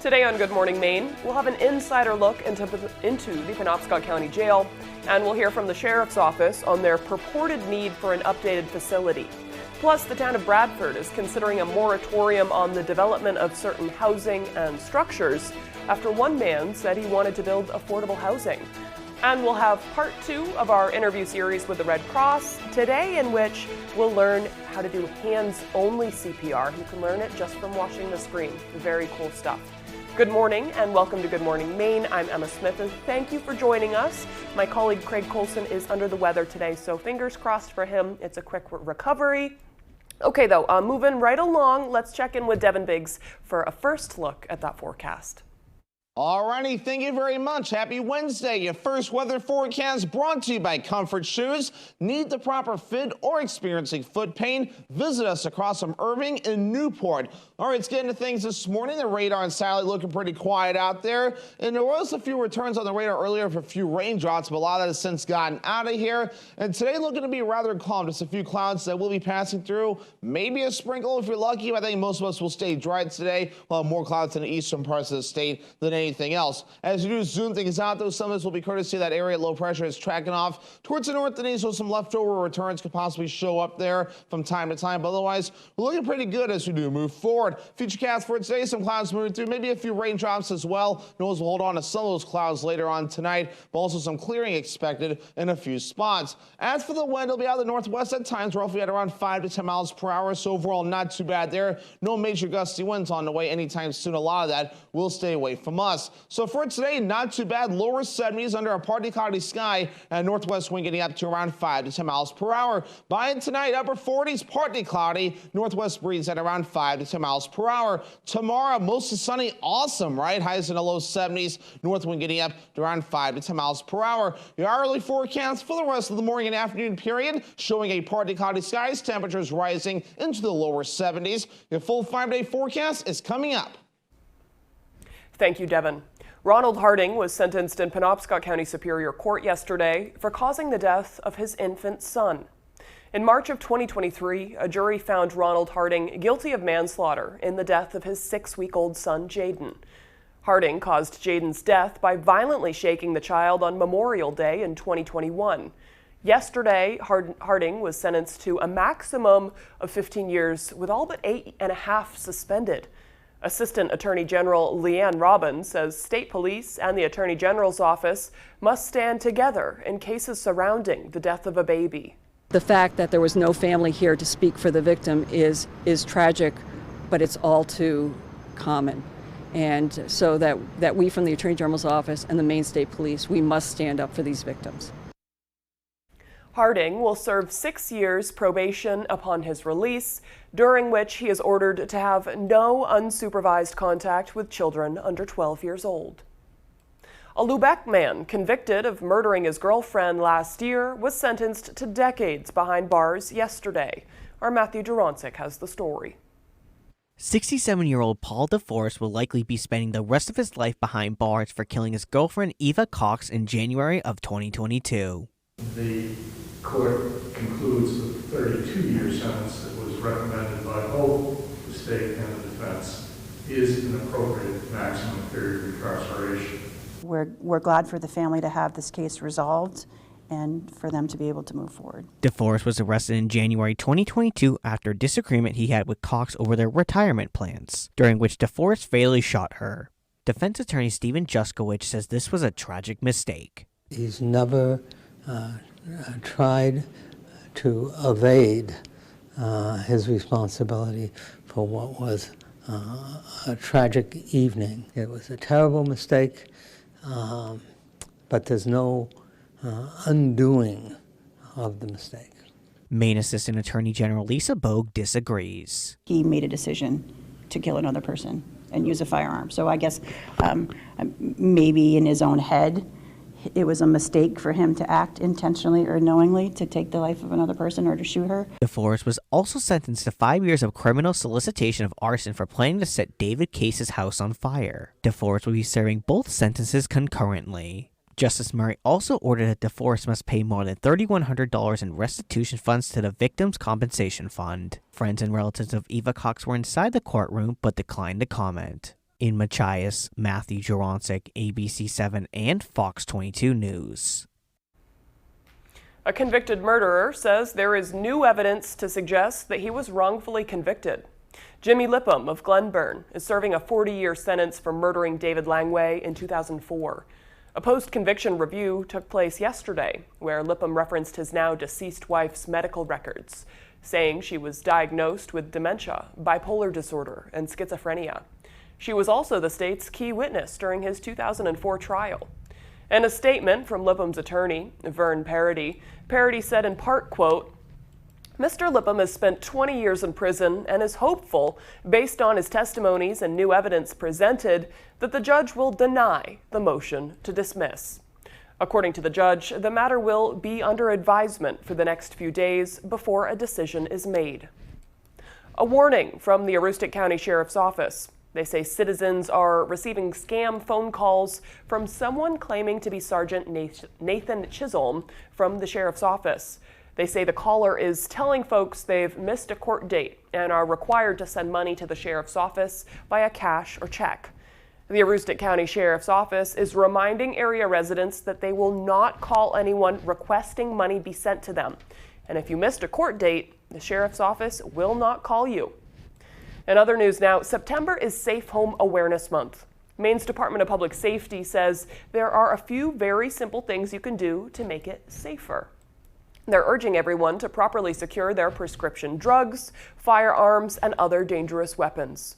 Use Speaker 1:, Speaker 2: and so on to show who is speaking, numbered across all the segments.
Speaker 1: Today on Good Morning Maine, we'll have an insider look into the Penobscot County Jail, and we'll hear from the Sheriff's Office on their purported need for an updated facility. Plus, the town of Bradford is considering a moratorium on the development of certain housing and structures after one man said he wanted to build affordable housing. And we'll have part 2 of our interview series with the Red Cross today, in which we'll learn how to do hands-only CPR. You can learn it just from watching the screen. Very cool stuff. Good morning and welcome to Good Morning Maine. I'm Emma Smith and thank you for joining us. My colleague Craig Colson is under the weather today, so fingers crossed for him. It's a quick recovery. Okay though, moving right along, let's check in with Devin Biggs for a first look at that forecast.
Speaker 2: Alrighty, thank you very much. Happy Wednesday. Your first weather forecast brought to you by Comfort Shoes. Need the proper fit or experiencing foot pain? Visit us across from Irving in Newport. All right, let's get into things this morning. The radar and satellite looking pretty quiet out there. And there was a few returns on the radar earlier for a few raindrops, but a lot of that has since gotten out of here. And today looking to be rather calm. Just a few clouds that will be passing through. Maybe a sprinkle if you're lucky, but I think most of us will stay dry today. We'll have more clouds in the eastern parts of the state than anything else. As you do zoom things out, though, some of this will be courtesy of that area low pressure is tracking off towards the north and east, so some leftover returns could possibly show up there from time to time. But otherwise, we're looking pretty good as we do move forward. Futurecast for today, some clouds moving through, maybe a few raindrops as well. Notice we'll hold on to some of those clouds later on tonight, but also some clearing expected in a few spots. As for the wind, it'll be out of the northwest at times, roughly at around 5 to 10 miles per hour. So overall, not too bad there. No major gusty winds on the way anytime soon. A lot of that will stay away from us. So for today, not too bad. Lower 70s under a partly cloudy sky and northwest wind getting up to around 5 to 10 miles per hour. By tonight, upper 40s, partly cloudy. Northwest breeze at around 5 to 10 miles per hour. Tomorrow, mostly sunny. Awesome, right? Highs in the low 70s. North wind getting up to around 5 to 10 miles per hour. Your hourly forecast for the rest of the morning and afternoon period showing a partly cloudy skies. Temperatures rising into the lower 70s. Your full 5-day forecast is coming up.
Speaker 1: Thank you, Devin. Ronald Harding was sentenced in Penobscot County Superior Court yesterday for causing the death of his infant son. In March of 2023, a jury found Ronald Harding guilty of manslaughter in the death of his 6-week-old son, Jaden. Harding caused Jaden's death by violently shaking the child on Memorial Day in 2021. Yesterday, Harding was sentenced to a maximum of 15 years with all but 8.5 suspended. Assistant Attorney General Leanne Robbins says state police and the Attorney General's office must stand together in cases surrounding the death of a baby.
Speaker 3: The fact that there was no family here to speak for the victim is tragic, but it's all too common. And so that we from the Attorney General's office and the Maine State Police, we must stand up for these victims.
Speaker 1: Harding will serve 6 years probation upon his release, during which he is ordered to have no unsupervised contact with children under 12 years old. A Lubec man convicted of murdering his girlfriend last year was sentenced to decades behind bars yesterday. Our Matthew Duroncic has the story.
Speaker 4: 67-year-old Paul DeForest will likely be spending the rest of his life behind bars for killing his girlfriend Eva Cox in January of 2022.
Speaker 5: The court concludes the 32-year sentence that was recommended by both the state and the defense is an appropriate maximum period of incarceration.
Speaker 6: We're glad for the family to have this case resolved and for them to be able to move forward.
Speaker 4: DeForest was arrested in January 2022 after a disagreement he had with Cox over their retirement plans, during which DeForest fatally shot her. Defense attorney Stephen Juskowicz says this was a tragic mistake.
Speaker 7: He's never tried to evade his responsibility for what was a tragic evening. It was a terrible mistake, but there's no undoing of the mistake.
Speaker 4: Maine Assistant Attorney General Lisa Bogue disagrees.
Speaker 6: He made a decision to kill another person and use a firearm. So I guess maybe in his own head, it was a mistake for him to act intentionally or knowingly to take the life of another person or to shoot her.
Speaker 4: DeForest was also sentenced to 5 years of criminal solicitation of arson for planning to set David Case's house on fire. DeForest will be serving both sentences concurrently. Justice Murray also ordered that DeForest must pay more than $3,100 in restitution funds to the Victims' Compensation Fund. Friends and relatives of Eva Cox were inside the courtroom but declined to comment. In Machias, Matthew Juronsik, ABC7 and Fox 22 News.
Speaker 1: A convicted murderer says there is new evidence to suggest that he was wrongfully convicted. Jimmy Lipham of Glenburn is serving a 40-year sentence for murdering David Langway in 2004. A post-conviction review took place yesterday, where Lipham referenced his now deceased wife's medical records, saying she was diagnosed with dementia, bipolar disorder, and schizophrenia. She was also the state's key witness during his 2004 trial. In a statement from Lipham's attorney, Vern Parody said in part, quote, Mr. Lipham has spent 20 years in prison and is hopeful, based on his testimonies and new evidence presented, that the judge will deny the motion to dismiss. According to the judge, the matter will be under advisement for the next few days before a decision is made. A warning from the Aroostook County Sheriff's Office. They say citizens are receiving scam phone calls from someone claiming to be Sergeant Nathan Chisholm from the Sheriff's Office. They say the caller is telling folks they've missed a court date and are required to send money to the Sheriff's Office via cash or check. The Aroostook County Sheriff's Office is reminding area residents that they will not call anyone requesting money be sent to them. And if you missed a court date, the Sheriff's Office will not call you. In other news now, September is Safe Home Awareness Month. Maine's Department of Public Safety says there are a few very simple things you can do to make it safer. They're urging everyone to properly secure their prescription drugs, firearms, and other dangerous weapons.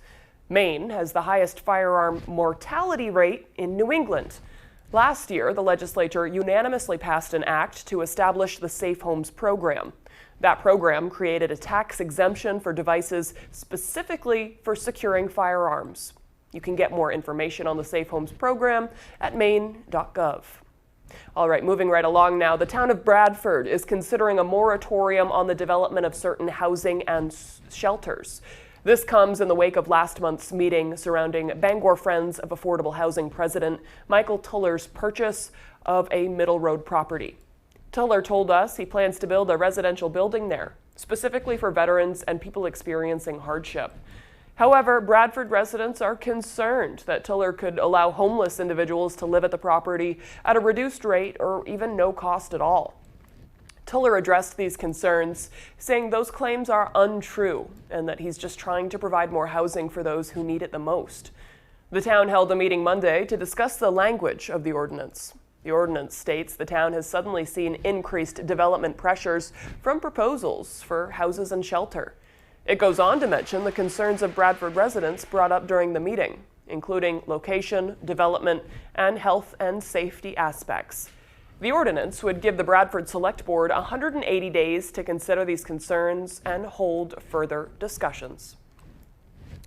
Speaker 1: Maine has the highest firearm mortality rate in New England. Last year, the legislature unanimously passed an act to establish the Safe Homes program. That program created a tax exemption for devices specifically for securing firearms. You can get more information on the Safe Homes program at maine.gov. All right, moving right along now, the town of Bradford is considering a moratorium on the development of certain housing and shelters. This comes in the wake of last month's meeting surrounding Bangor Friends of Affordable Housing President Michael Tuller's purchase of a Middle Road property. Tuller told us he plans to build a residential building there, specifically for veterans and people experiencing hardship. However, Bradford residents are concerned that Tuller could allow homeless individuals to live at the property at a reduced rate or even no cost at all. Tuller addressed these concerns, saying those claims are untrue and that he's just trying to provide more housing for those who need it the most. The town held a meeting Monday to discuss the language of the ordinance. The ordinance states the town has suddenly seen increased development pressures from proposals for houses and shelter. It goes on to mention the concerns of Bradford residents brought up during the meeting, including location, development, and health and safety aspects. The ordinance would give the Bradford Select Board 180 days to consider these concerns and hold further discussions.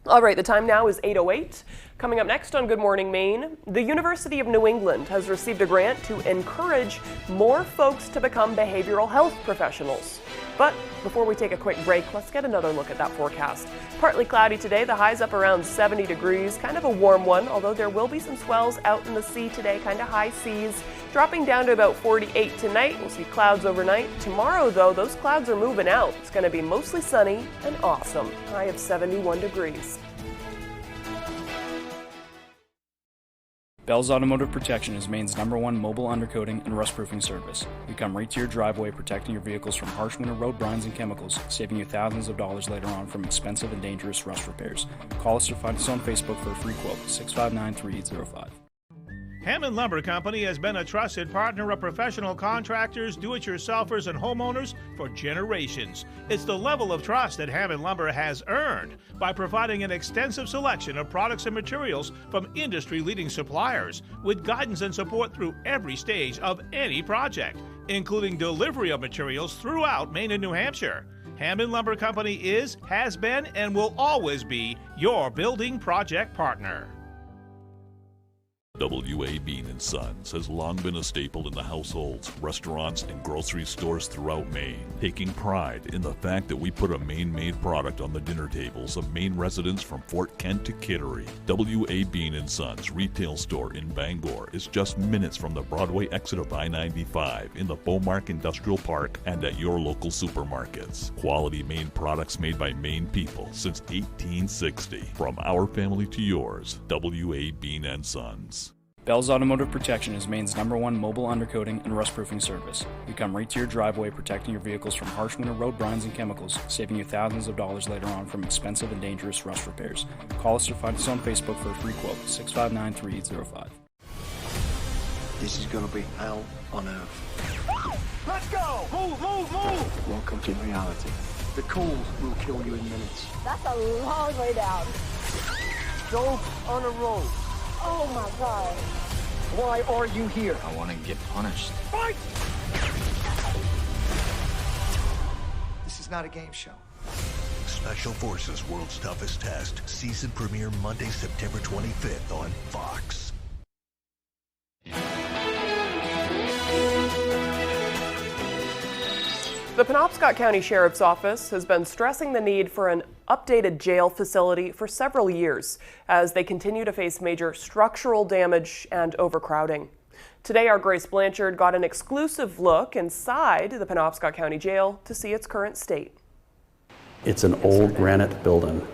Speaker 1: All right, the time now is 8:08. Coming up next on Good Morning Maine, the University of New England has received a grant to encourage more folks to become behavioral health professionals. But before we take a quick break, let's get another look at that forecast. Partly cloudy today, the high's up around 70 degrees, kind of a warm one, although there will be some swells out in the sea today, kind of high seas, dropping down to about 48 tonight. We'll see clouds overnight. Tomorrow, though, those clouds are moving out. It's going to be mostly sunny and awesome. High of 71 degrees.
Speaker 8: Bell's Automotive Protection is Maine's #1 mobile undercoating and rust-proofing service. We come right to your driveway, protecting your vehicles from harsh winter road brines and chemicals, saving you thousands of dollars later on from expensive and dangerous rust repairs. Call us or find us on Facebook for a free quote, 659-3805.
Speaker 9: Hammond Lumber Company has been a trusted partner of professional contractors, do-it-yourselfers, and homeowners for generations. It's the level of trust that Hammond Lumber has earned by providing an extensive selection of products and materials from industry-leading suppliers, with guidance and support through every stage of any project, including delivery of materials throughout Maine and New Hampshire. Hammond Lumber Company is, has been, and will always be your building project partner.
Speaker 10: W.A. Bean & Sons has long been a staple in the households, restaurants, and grocery stores throughout Maine, taking pride in the fact that we put a Maine-made product on the dinner tables of Maine residents from Fort Kent to Kittery. W.A. Bean & Sons retail store in Bangor is just minutes from the Broadway exit of I-95 in the Beaumark Industrial Park and at your local supermarkets. Quality Maine products made by Maine people since 1860. From our family to yours, W.A. Bean & Sons.
Speaker 8: Bell's Automotive Protection is Maine's #1 mobile undercoating and rust-proofing service. We come right to your driveway, protecting your vehicles from harsh winter road brines and chemicals, saving you thousands of dollars later on from expensive and dangerous rust repairs. Call us or find us on Facebook for a free quote, 659-3805.
Speaker 11: This is gonna be hell on earth.
Speaker 12: Let's go! Move, move, move!
Speaker 11: Welcome to reality. The cold will kill you in minutes.
Speaker 13: That's a long way down.
Speaker 12: Go on a roll.
Speaker 13: Oh my God.
Speaker 11: Why are you here?
Speaker 14: I want to get punished.
Speaker 12: Fight!
Speaker 11: This is not a game show.
Speaker 15: Special Forces World's Toughest Test. Season premiere Monday, September 25th on Fox.
Speaker 1: The Penobscot County Sheriff's Office has been stressing the need for an updated jail facility for several years as they continue to face major structural damage and overcrowding. Today, our Grace Blanchard got an exclusive look inside the Penobscot County Jail to see its current state.
Speaker 16: It's an old granite building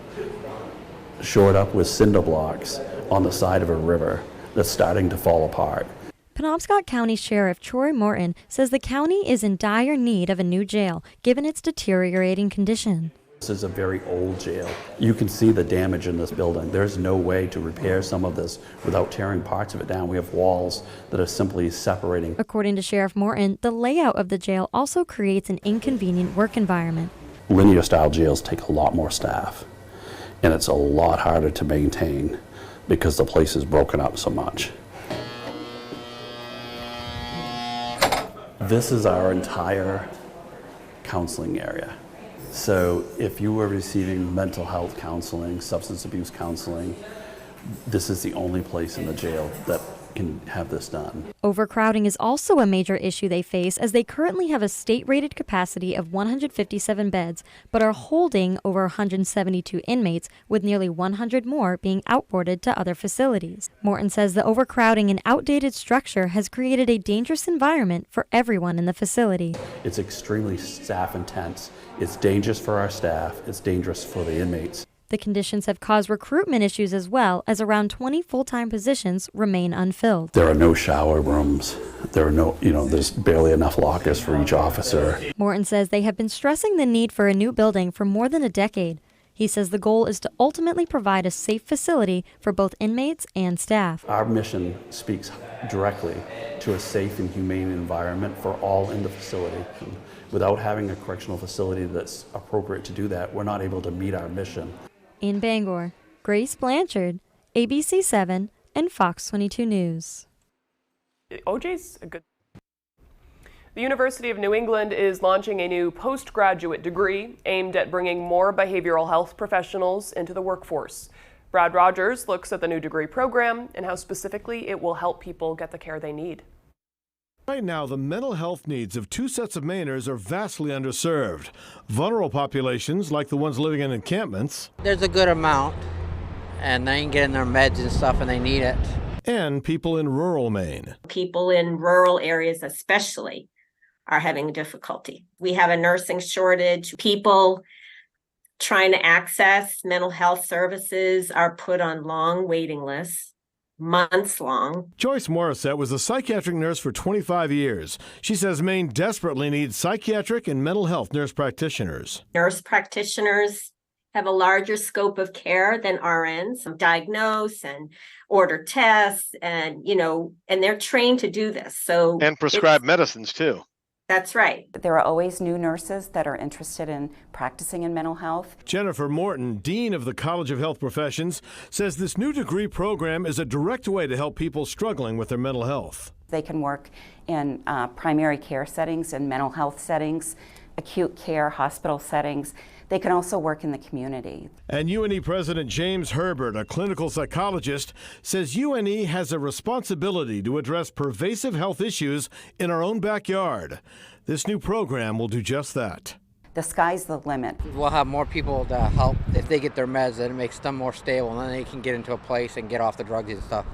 Speaker 16: shored up with cinder blocks on the side of a river that's starting to fall apart.
Speaker 17: Penobscot County Sheriff Troy Morton says the county is in dire need of a new jail, given its deteriorating condition.
Speaker 16: This is a very old jail. You can see the damage in this building. There's no way to repair some of this without tearing parts of it down. We have walls that are simply separating.
Speaker 17: According to Sheriff Morton, the layout of the jail also creates an inconvenient work environment.
Speaker 16: Linear style jails take a lot more staff, and it's a lot harder to maintain because the place is broken up so much. This is our entire counseling area. So if you were receiving mental health counseling, substance abuse counseling, this is the only place in the jail that can have this done.
Speaker 17: Overcrowding is also a major issue they face, as they currently have a state-rated capacity of 157 beds, but are holding over 172 inmates, with nearly 100 more being outboarded to other facilities. Morton says the overcrowding and outdated structure has created a dangerous environment for everyone in the facility.
Speaker 16: It's extremely staff intense. It's dangerous for our staff. It's dangerous for the inmates.
Speaker 17: The conditions have caused recruitment issues as well, as around 20 full-time positions remain unfilled.
Speaker 16: There are no shower rooms. There are no, there's barely enough lockers for each officer.
Speaker 17: Morton says they have been stressing the need for a new building for more than a decade. He says the goal is to ultimately provide a safe facility for both inmates and staff.
Speaker 16: Our mission speaks directly to a safe and humane environment for all in the facility. Without having a correctional facility that's appropriate to do that, we're not able to meet our mission.
Speaker 17: In Bangor, Grace Blanchard, ABC 7 and Fox 22 News.
Speaker 1: OJ's a good. The University of New England is launching a new postgraduate degree aimed at bringing more behavioral health professionals into the workforce. Brad Rogers looks at the new degree program and how specifically it will help people get the care they need.
Speaker 18: Right now, the mental health needs of two sets of Mainers are vastly underserved. Vulnerable populations, like the ones living in encampments.
Speaker 19: There's a good amount, and they ain't getting their meds and stuff, and they need it.
Speaker 18: And people in rural Maine.
Speaker 20: People in rural areas especially are having difficulty. We have a nursing shortage. People trying to access mental health services are put on long waiting lists. Months long.
Speaker 18: Joyce Morissette was a psychiatric nurse for 25 years. She says Maine desperately needs psychiatric and mental health nurse practitioners.
Speaker 20: Nurse practitioners have a larger scope of care than RNs, diagnose and order tests, and they're trained to do this.
Speaker 21: And prescribe medicines too.
Speaker 20: That's right.
Speaker 22: There are always new nurses that are interested in practicing in mental health.
Speaker 18: Jennifer Morton, Dean of the College of Health Professions, says this new degree program is a direct way to help people struggling with their mental health.
Speaker 22: They can work in primary care settings and mental health settings, acute care, hospital settings. They can also work in the community.
Speaker 18: And UNE President James Herbert, a clinical psychologist, says UNE has a responsibility to address pervasive health issues in our own backyard. This new program will do just that.
Speaker 22: The sky's the limit.
Speaker 19: We'll have more people to help if they get their meds, and it makes them more stable, and then they can get into a place and get off the drugs and stuff.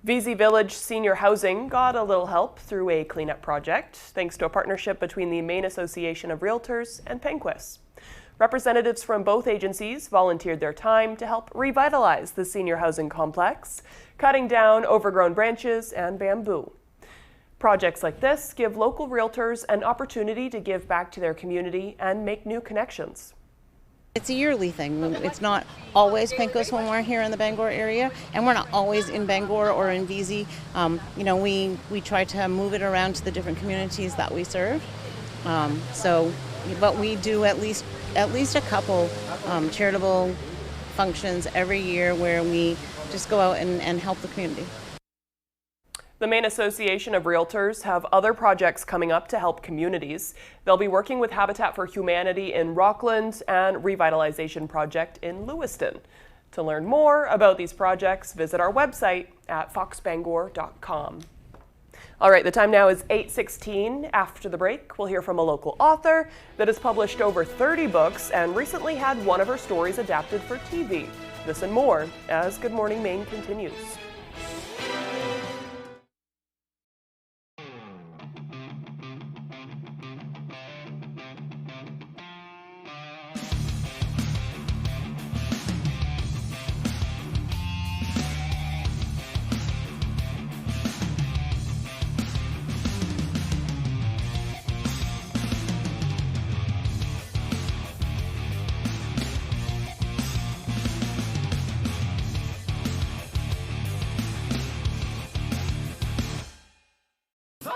Speaker 1: VZ Village Senior Housing got a little help through a cleanup project, thanks to a partnership between the Maine Association of Realtors and Penquis. Representatives from both agencies volunteered their time to help revitalize the senior housing complex, cutting down overgrown branches and bamboo. Projects like this give local realtors an opportunity to give back to their community and make new connections.
Speaker 2: It's a yearly thing. It's not always Penquis when we're here in the Bangor area, and we're not always in Bangor or in VZ. We try to move it around to the different communities that we serve. But we do at least a couple charitable functions every year where we just go out and help the community.
Speaker 1: The Maine Association of Realtors have other projects coming up to help communities. They'll be working with Habitat for Humanity in Rockland and Revitalization Project in Lewiston. To learn more about these projects, visit our website at foxbangor.com. All right, the time now is 8:16. After the break, we'll hear from a local author that has published over 30 books and recently had one of her stories adapted for TV. This and more as Good Morning Maine continues.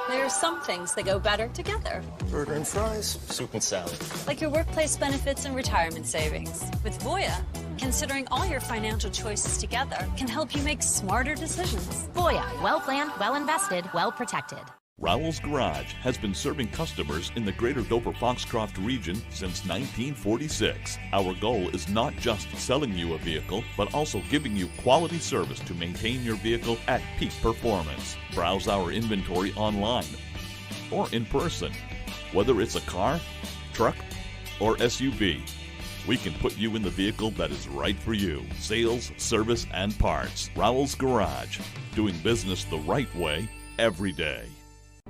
Speaker 14: There are some things that go better together.
Speaker 23: Burger and fries, soup and salad.
Speaker 14: Like your workplace benefits and retirement savings. With Voya, considering all your financial choices together can help you make smarter decisions.
Speaker 24: Voya, well planned, well invested, well protected.
Speaker 10: Rowell's Garage has been serving customers in the greater Dover-Foxcroft region since 1946. Our goal is not just selling you a vehicle, but also giving you quality service to maintain your vehicle at peak performance. Browse our inventory online or in person. Whether it's a car, truck, or SUV, we can put you in the vehicle that is right for you. Sales, service, and parts. Rowell's Garage, doing business the right way every day.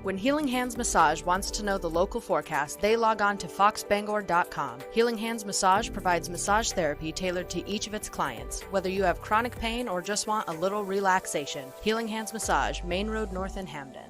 Speaker 25: When Healing Hands Massage wants to know the local forecast, they log on to foxbangor.com. Healing Hands Massage provides massage therapy tailored to each of its clients, whether you have chronic pain or just want a little relaxation. Healing Hands Massage, Main Road North in Hamden.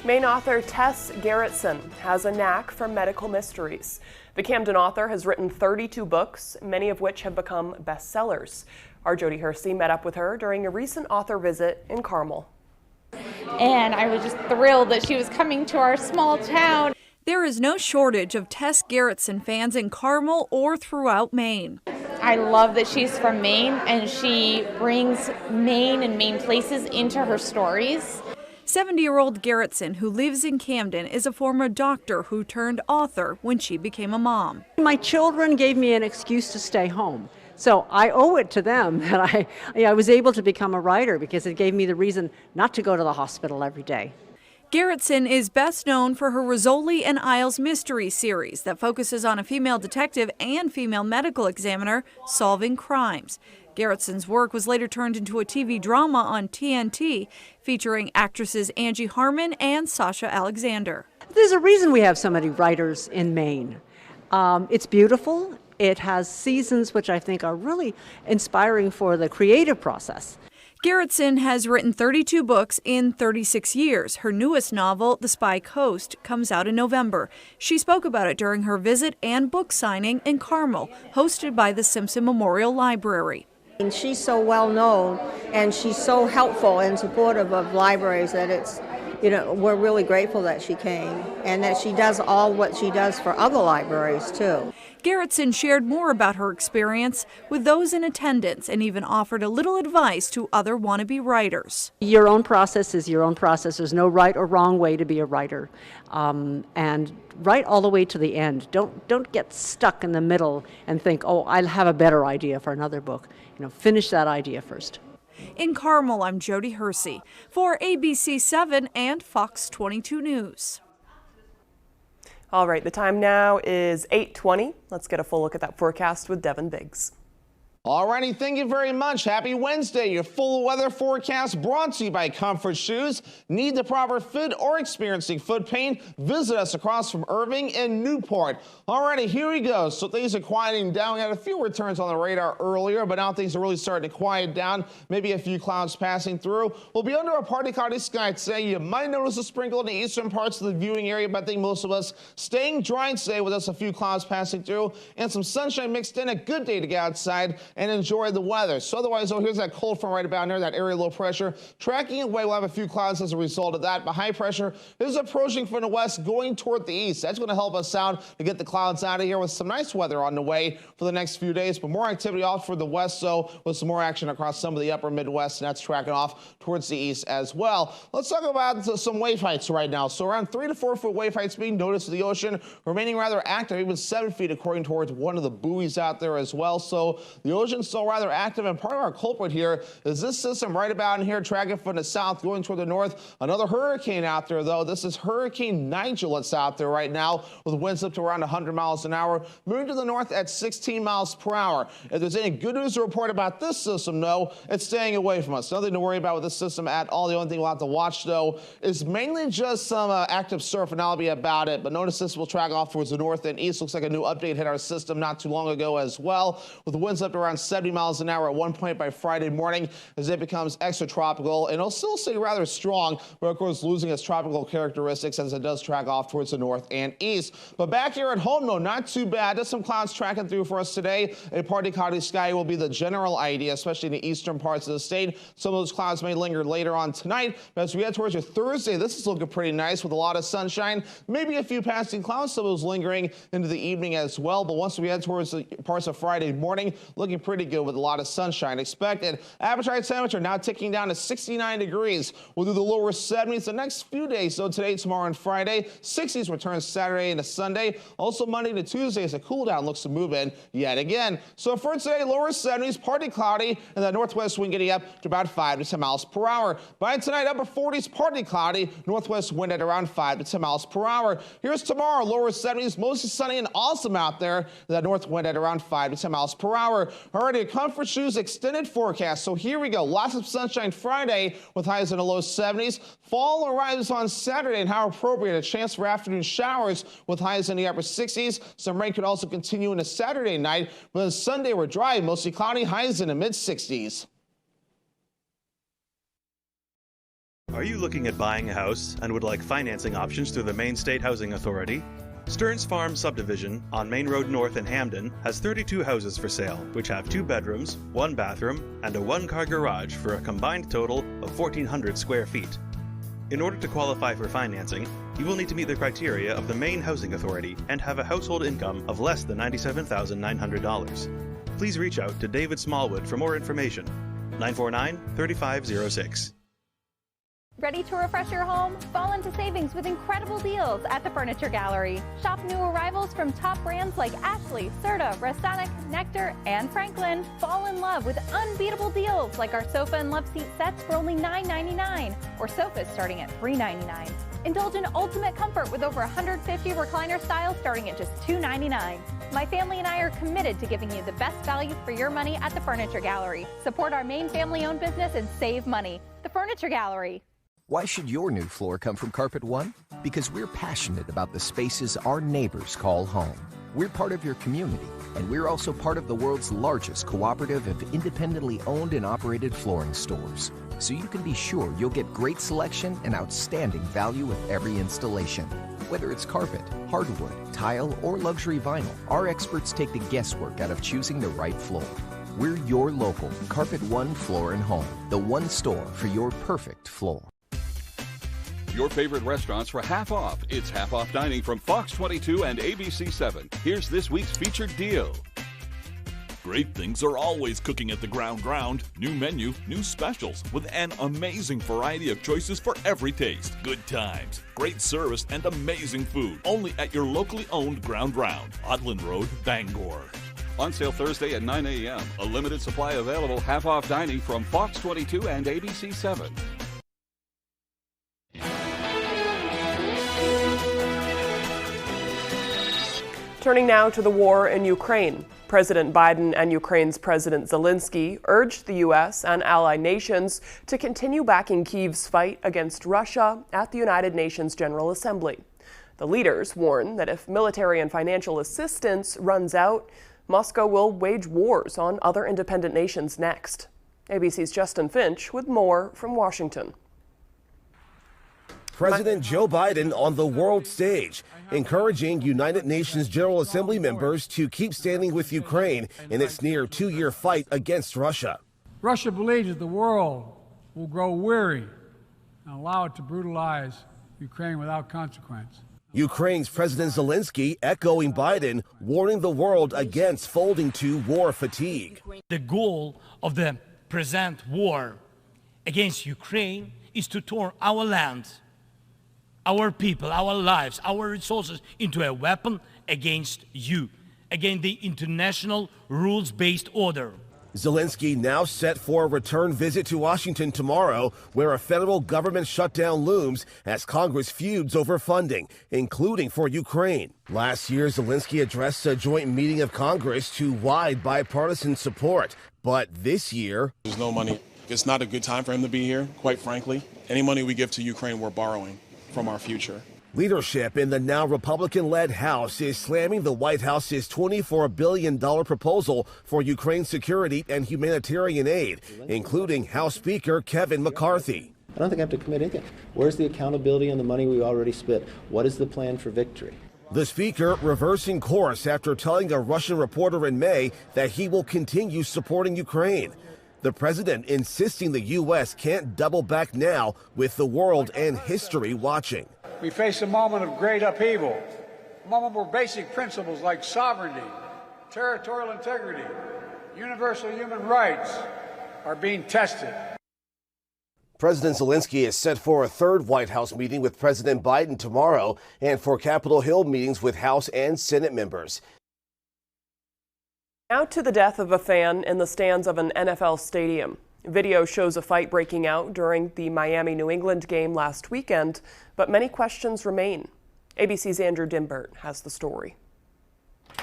Speaker 1: Maine author Tess Gerritsen has a knack for medical mysteries. The Camden author has written 32 books, many of which have become bestsellers. Our Jody Hersey met up with her during a recent author visit in Carmel.
Speaker 26: And I was just thrilled that she was coming to our small town.
Speaker 27: There is no shortage of Tess Gerritsen fans in Carmel or throughout Maine.
Speaker 26: I love that she's from Maine and she brings Maine and Maine places into her stories.
Speaker 27: 70-year-old Gerritsen, who lives in Camden, is a former doctor who turned author when she became a mom.
Speaker 28: My children gave me an excuse to stay home. So I owe it to them that I was able to become a writer because it gave me the reason not to go to the hospital every day.
Speaker 27: Gerritsen is best known for her Rizzoli and Isles mystery series that focuses on a female detective and female medical examiner solving crimes. Gerritsen's work was later turned into a TV drama on TNT featuring actresses Angie Harmon and Sasha Alexander.
Speaker 28: There's a reason we have so many writers in Maine. It's beautiful. It has seasons which I think are really inspiring for the creative process.
Speaker 27: Gerritsen has written 32 books in 36 years. Her newest novel, The Spy Coast, comes out in November. She spoke about it during her visit and book signing in Carmel, hosted by the Simpson Memorial Library.
Speaker 3: And she's so well known, and she's so helpful and supportive of libraries that it's, we're really grateful that she came and that she does all what she does for other libraries too.
Speaker 27: Gerritsen shared more about her experience with those in attendance and even offered a little advice to other wannabe writers.
Speaker 28: Your own process is your own process. There's no right or wrong way to be a writer. And write all the way to the end. Don't get stuck in the middle and think, oh, I'll have a better idea for another book. Finish that idea first.
Speaker 27: In Carmel, I'm Jody Hersey for ABC 7 and Fox 22 News.
Speaker 1: All right, the time now is 8:20. Let's get a full look at that forecast with Devin Biggs.
Speaker 4: Alrighty, thank you very much. Happy Wednesday. Your full weather forecast brought to you by Comfort Shoes. Need the proper fit or experiencing foot pain? Visit us across from Irving and Newport. Alrighty, here we go. So things are quieting down. We had a few returns on the radar earlier, but now things are really starting to quiet down. Maybe a few clouds passing through. We'll be under a partly cloudy sky today. You might notice a sprinkle in the eastern parts of the viewing area, but I think most of us staying dry today with us a few clouds passing through and some sunshine mixed in. A good day to get outside and enjoy the weather. So otherwise, here's that cold front right about there, that area low pressure. Tracking away, we'll have a few clouds as a result of that. But high pressure is approaching from the west, going toward the east. That's going to help us out to get the clouds out of here with some nice weather on the way for the next few days. But more activity off for the west, so with some more action across some of the upper Midwest, and that's tracking off towards the east as well. Let's talk about some wave heights right now. So around 3 to 4 foot wave heights being noticed in the ocean, remaining rather active, even 7 feet according towards one of the buoys out there as well. So the ocean's still rather active, and part of our culprit here is this system right about in here tracking from the south going toward the north. Another hurricane out there, though. This is Hurricane Nigel that's out there right now with winds up to around 100 miles an hour, moving to the north at 16 miles per hour. If there's any good news to report about this system, though, it's staying away from us. Nothing to worry about with this system at all. The only thing we'll have to watch, though, is mainly just some active surf, and I'll be about it. But notice this will track off towards the north and east. Looks like a new update hit our system not too long ago as well, with winds up to around 70 miles an hour at one point by Friday morning as it becomes extratropical, and it'll still stay rather strong, but of course losing its tropical characteristics as it does track off towards the north and east. But back here at home, though, not too bad. Just some clouds tracking through for us today. A partly cloudy sky will be the general idea, especially in the eastern parts of the state. Some of those clouds may linger later on tonight, but as we head towards your Thursday, this is looking pretty nice with a lot of sunshine, maybe a few passing clouds, some of those lingering into the evening as well. But once we head towards the parts of Friday morning, looking pretty good with a lot of sunshine expected. Average high temperature now ticking down to 69 degrees. We'll do the lower 70s the next few days. So today, tomorrow, and Friday. 60s return Saturday into Sunday. Also Monday to Tuesday as a cool down looks to move in yet again. So for today, lower 70s, partly cloudy, and the northwest wind getting up to about 5 to 10 miles per hour. By tonight, upper 40s, partly cloudy, northwest wind at around 5 to 10 miles per hour. Here's tomorrow, lower 70s, mostly sunny and awesome out there. The north wind at around 5 to 10 miles per hour. Already a Comfort Shoes extended forecast. So here we go. Lots of sunshine Friday with highs in the low 70s. Fall arrives on Saturday, and how appropriate. A chance for afternoon showers with highs in the upper 60s. Some rain could also continue into Saturday night. But then Sunday we're dry, mostly cloudy, highs in the mid 60s.
Speaker 5: Are you looking at buying a house and would like financing options through the Maine State Housing Authority? Stearns Farm Subdivision on Main Road North in Hamden has 32 houses for sale, which have 2 bedrooms, 1 bathroom, and a 1-car garage for a combined total of 1,400 square feet. In order to qualify for financing, you will need to meet the criteria of the Maine Housing Authority and have a household income of less than $97,900. Please reach out to David Smallwood for more information. 949-3506.
Speaker 6: Ready to refresh your home? Fall into savings with incredible deals at the Furniture Gallery. Shop new arrivals from top brands like Ashley, Serta, Restonic, Nectar, and Franklin. Fall in love with unbeatable deals like our sofa and love seat sets for only $9.99 or sofas starting at $3.99. Indulge in ultimate comfort with over 150 recliner styles starting at just $2.99. My family and I are committed to giving you the best value for your money at the Furniture Gallery. Support our Maine family-owned business and save money. The Furniture Gallery.
Speaker 7: Why should your new floor come from Carpet One? Because we're passionate about the spaces our neighbors call home. We're part of your community, and we're also part of the world's largest cooperative of independently owned and operated flooring stores. So you can be sure you'll get great selection and outstanding value with every installation. Whether it's carpet, hardwood, tile, or luxury vinyl, our experts take the guesswork out of choosing the right floor. We're your local Carpet One Floor and Home, the one store for your perfect floor.
Speaker 8: Your favorite restaurants for half off. It's half off dining from Fox 22 and ABC 7. Here's this week's featured deal.
Speaker 10: Great things are always cooking at the Ground. New menu, new specials, with an amazing variety of choices for every taste. Good times, great service, and amazing food. Only at your locally owned Ground, Odland Road, Bangor.
Speaker 8: On sale Thursday at 9 a.m. A limited supply available half off dining from Fox 22 and ABC 7.
Speaker 1: Turning now to the war in Ukraine. President Biden and Ukraine's President Zelensky urged the U.S. and allied nations to continue backing Kyiv's fight against Russia at the United Nations General Assembly. The leaders warn that if military and financial assistance runs out, Moscow will wage wars on other independent nations next. ABC's Justin Finch with more from Washington.
Speaker 9: President Joe Biden on the world stage, encouraging United Nations General Assembly members to keep standing with Ukraine in its near two-year fight against Russia.
Speaker 11: Russia believes that the world will grow weary and allow it to brutalize Ukraine without consequence.
Speaker 9: Ukraine's President Zelensky echoing Biden, warning the world against folding to war fatigue.
Speaker 12: The goal of the present war against Ukraine is to turn our land, our people, our lives, our resources into a weapon against you, against the international rules-based order.
Speaker 9: Zelensky now set for a return visit to Washington tomorrow, where a federal government shutdown looms as Congress feuds over funding, including for Ukraine. Last year, Zelensky addressed a joint meeting of Congress to wide bipartisan support. But this year,
Speaker 13: there's no money. It's not a good time for him to be here, quite frankly. Any money we give to Ukraine, we're borrowing from our future.
Speaker 9: Leadership in the now Republican-led House is slamming the White House's $24 billion proposal for Ukraine's security and humanitarian aid, including House Speaker Kevin McCarthy.
Speaker 15: I don't think I have to commit anything. Where's the accountability on the money we already spent? What is the plan for victory?
Speaker 9: The speaker reversing course after telling a Russian reporter in May that he will continue supporting Ukraine. The president insisting the U.S. can't double back now with the world and history watching.
Speaker 11: We face a moment of great upheaval, a moment where basic principles like sovereignty, territorial integrity, universal human rights are being tested.
Speaker 9: President Zelensky is set for a third White House meeting with President Biden tomorrow and for Capitol Hill meetings with House and Senate members.
Speaker 1: Now to the death of a fan in the stands of an NFL stadium. Video shows a fight breaking out during the Miami-New England game last weekend, but many questions remain. ABC's Andrew Dimbert has the story.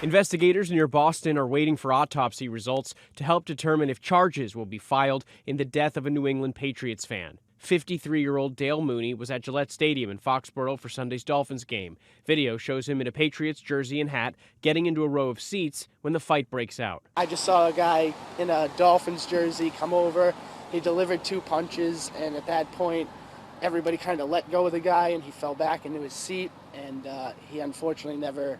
Speaker 16: Investigators near Boston are waiting for autopsy results to help determine if charges will be filed in the death of a New England Patriots fan. 53-year-old Dale Mooney was at Gillette Stadium in Foxborough for Sunday's Dolphins game. Video shows him in a Patriots jersey and hat getting into a row of seats when the fight breaks out.
Speaker 29: I just saw a guy in a Dolphins jersey come over. He delivered 2 punches, and at that point, everybody kind of let go of the guy, and he fell back into his seat, and he unfortunately never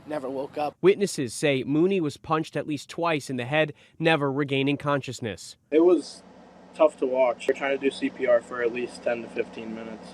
Speaker 29: woke up.
Speaker 16: Witnesses say Mooney was punched at least twice in the head, never regaining consciousness.
Speaker 30: It was tough to watch. We're trying to do CPR for at least 10 to 15 minutes.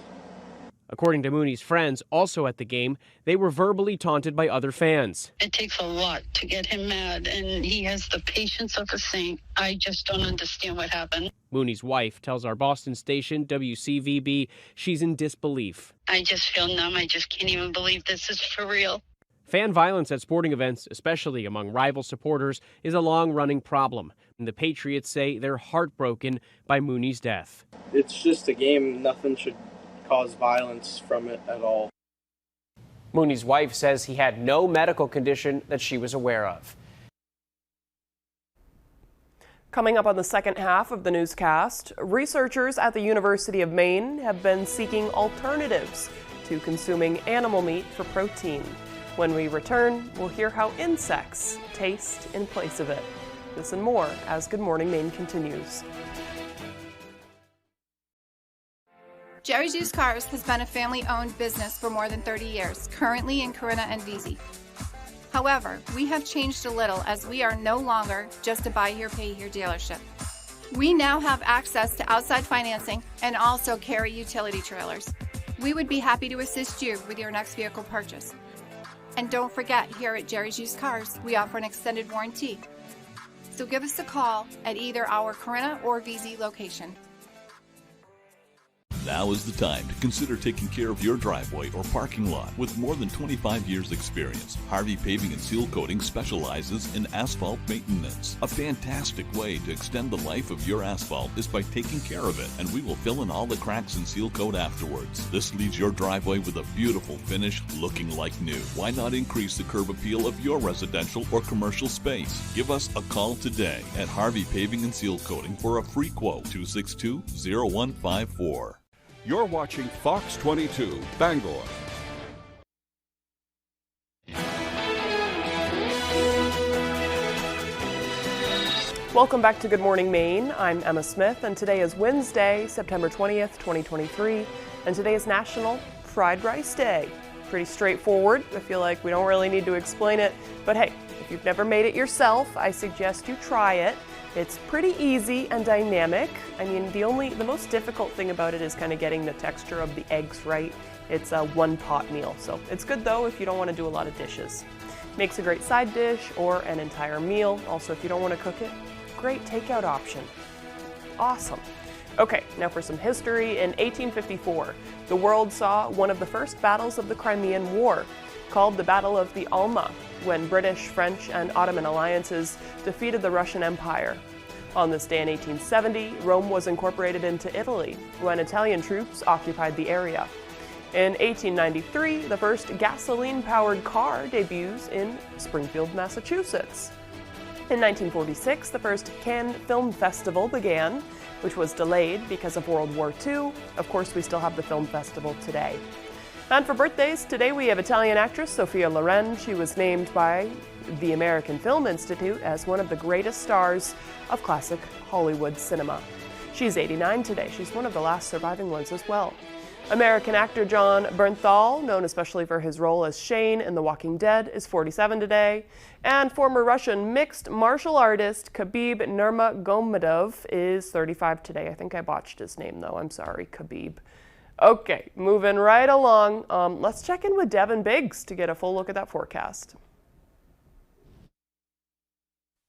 Speaker 16: According to Mooney's friends, also at the game, they were verbally taunted by other fans.
Speaker 31: It takes a lot to get him mad, and he has the patience of a saint. I just don't understand what happened.
Speaker 16: Mooney's wife tells our Boston station, WCVB, she's in disbelief.
Speaker 31: I just feel numb. I just can't even believe this is for real.
Speaker 16: Fan violence at sporting events, especially among rival supporters, is a long-running problem. And the Patriots say they're heartbroken by Mooney's death.
Speaker 30: It's just a game. Nothing should cause violence from it at all.
Speaker 16: Mooney's wife says he had no medical condition that she was aware of.
Speaker 1: Coming up on the second half of the newscast, researchers at the University of Maine have been seeking alternatives to consuming animal meat for protein. When we return, we'll hear how insects taste in place of it. This and more as Good Morning Maine continues.
Speaker 2: Jerry's Used Cars has been a family-owned business for more than 30 years, currently in Corinna and Vesey. However, we have changed a little as we are no longer just a buy here, pay here dealership. We now have access to outside financing and also carry utility trailers. We would be happy to assist you with your next vehicle purchase. And don't forget, here at Jerry's Used Cars, we offer an extended warranty. So give us a call at either our Corinna or Vesey location.
Speaker 10: Now is the time to consider taking care of your driveway or parking lot. With more than 25 years experience, Harvey Paving and Seal Coating specializes in asphalt maintenance. A fantastic way to extend the life of your asphalt is by taking care of it, and we will fill in all the cracks and seal coat afterwards. This leaves your driveway with a beautiful finish looking like new. Why not increase the curb appeal of your residential or commercial space? Give us a call today at Harvey Paving and Seal Coating for a free quote, 262-0154.
Speaker 8: You're watching Fox 22, Bangor.
Speaker 1: Welcome back to Good Morning Maine. I'm Emma Smith, and today is Wednesday, September 20th, 2023, and today is National Fried Rice Day. Pretty straightforward. I feel like we don't really need to explain it, but hey, if you've never made it yourself, I suggest you try it. It's pretty easy and dynamic. I mean, the most difficult thing about it is kind of getting the texture of the eggs right. It's a one-pot meal, so it's good though if you don't want to do a lot of dishes. Makes a great side dish or an entire meal. Also, if you don't want to cook it, great takeout option. Awesome. Okay, now for some history. In 1854, the world saw one of the first battles of the Crimean War, called the Battle of the Alma, when British, French, and Ottoman alliances defeated the Russian Empire. On this day in 1870, Rome was incorporated into Italy when Italian troops occupied the area. In 1893, the first gasoline-powered car debuts in Springfield, Massachusetts. In 1946, the first Cannes Film Festival began, which was delayed because of World War II. Of course, we still have the film festival today. And for birthdays, today we have Italian actress Sophia Loren. She was named by the American Film Institute as one of the greatest stars of classic Hollywood cinema. She's 89 today. She's one of the last surviving ones as well. American actor John Bernthal, known especially for his role as Shane in The Walking Dead, is 47 today. And former Russian mixed martial artist Khabib Nurmagomedov is 35 today. I think I botched his name though. I'm sorry, Khabib. Okay, moving right along. Let's check in with Devin Biggs to get a full look at that forecast.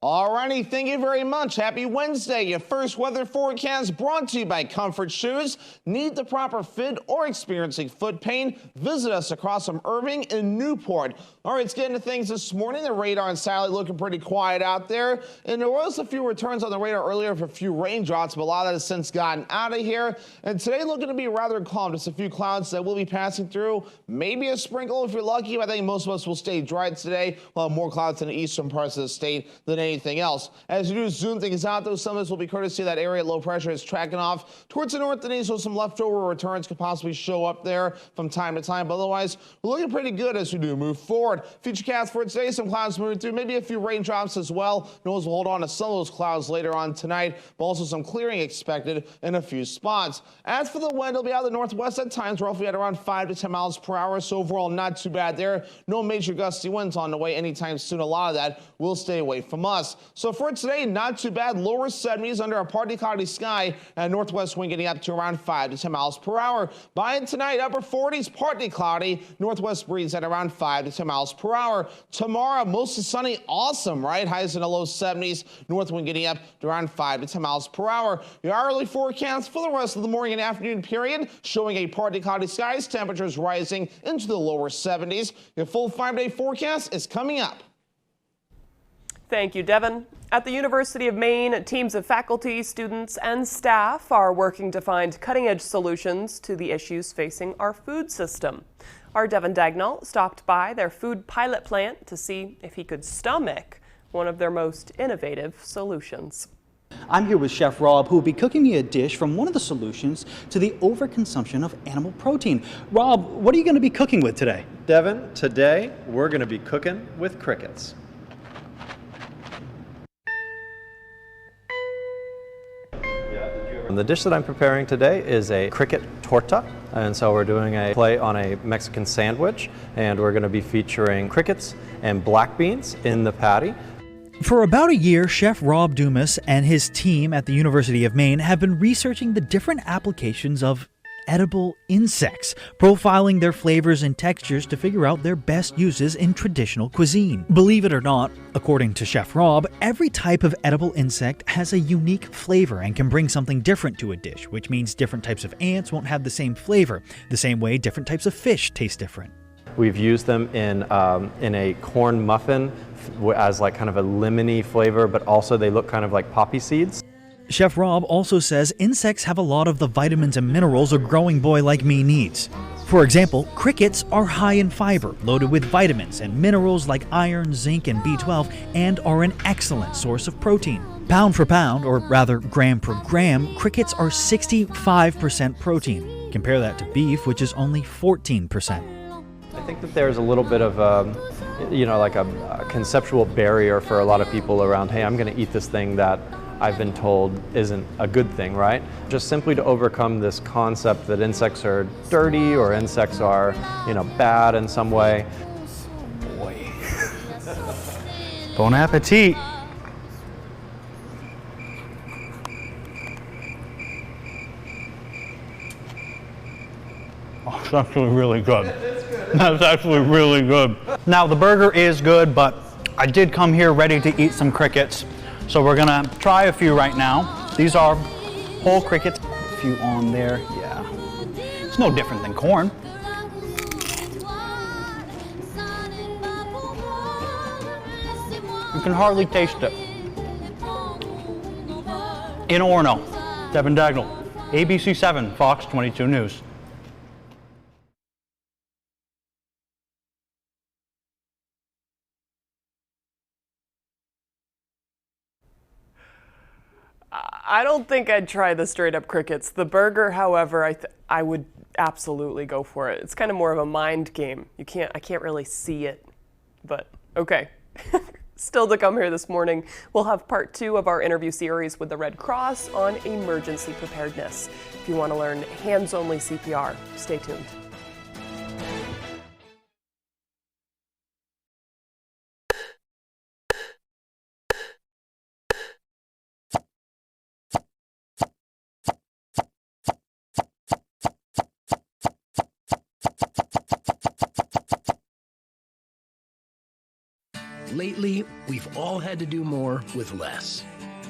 Speaker 4: Alrighty, thank you very much. Happy Wednesday. Your first weather forecast brought to you by Comfort Shoes. Need the proper fit or experiencing foot pain? Visit us across from Irving and Newport. All right, let's get into things this morning. The radar and satellite looking pretty quiet out there. And there was a few returns on the radar earlier for a few raindrops, but a lot of that has since gotten out of here. And today looking to be rather calm. Just a few clouds that will be passing through. Maybe a sprinkle if you're lucky, but I think most of us will stay dry today. We'll have more clouds in the eastern parts of the state than anything else. As you do zoom things out, though, some of this will be courtesy of that area low pressure is tracking off towards the north and east, so some leftover returns could possibly show up there from time to time. But otherwise, we're looking pretty good as we do move forward. Futurecast for today, some clouds moving through, maybe a few raindrops as well. Notice we'll hold on to some of those clouds later on tonight, but also some clearing expected in a few spots. As for the wind, it'll be out of the northwest at times, roughly at around 5 to 10 miles per hour. So overall, not too bad there. No major gusty winds on the way anytime soon. A lot of that will stay away from us. So for today, not too bad. Lower 70s under a partly cloudy sky and northwest wind getting up to around 5 to 10 miles per hour. By tonight, upper 40s, partly cloudy. Northwest breeze at around 5 to 10 miles per hour. Tomorrow, mostly sunny. Awesome, right? Highs in the low 70s. North wind getting up to around 5 to 10 miles per hour. Your hourly forecast for the rest of the morning and afternoon period showing a partly cloudy skies. Temperatures rising into the lower 70s. Your full 5-day forecast is coming up.
Speaker 1: Thank you, Devin. At the University of Maine, teams of faculty, students, and staff are working to find cutting-edge solutions to the issues facing our food system. Our Devin Dagnall stopped by their food pilot plant to see if he could stomach one of their most innovative solutions.
Speaker 14: I'm here with Chef Rob, who will be cooking me a dish from one of the solutions to the overconsumption of animal protein. Rob, what are you going to be cooking with today?
Speaker 17: Devin, today we're going to be cooking with crickets. The dish that I'm preparing today is a cricket torta, and so we're doing a play on a Mexican sandwich, and we're going to be featuring crickets and black beans in the patty.
Speaker 18: For about a year, Chef Rob Dumas and his team at the University of Maine have been researching the different applications of edible insects, profiling their flavors and textures to figure out their best uses in traditional cuisine. Believe it or not, according to Chef Rob, every type of edible insect has a unique flavor and can bring something different to a dish, which means different types of ants won't have the same flavor, the same way different types of fish taste different.
Speaker 17: We've used them in a corn muffin as like kind of a lemony flavor, but also they look kind of like poppy seeds.
Speaker 18: Chef Rob also says insects have a lot of the vitamins and minerals a growing boy like me needs. For example, crickets are high in fiber, loaded with vitamins and minerals like iron, zinc, and B12, and are an excellent source of protein. Pound for pound, or rather gram per gram, crickets are 65% protein. Compare that to beef, which is only 14%.
Speaker 17: I think that there's a little bit of a conceptual barrier for a lot of people around, hey, I'm going to eat this thing that I've been told isn't a good thing, right? Just simply to overcome this concept that insects are dirty or insects are, bad in some way. Oh boy.
Speaker 14: Bon appetit. Oh, it's actually really good. That's actually really good. Now, the burger is good, but I did come here ready to eat some crickets. So we're gonna try a few right now. These are whole crickets. A few on there, yeah. It's no different than corn. You can hardly taste it. In Orono, Devin Dagnall, ABC 7, Fox 22 News.
Speaker 1: I don't think I'd try the straight up crickets. The burger, however, I would absolutely go for it. It's kind of more of a mind game. I can't really see it, but okay. Still to come here this morning, we'll have part 2 of our interview series with the Red Cross on emergency preparedness. If you want to learn hands-only CPR, stay tuned.
Speaker 19: Lately, we've all had to do more with less.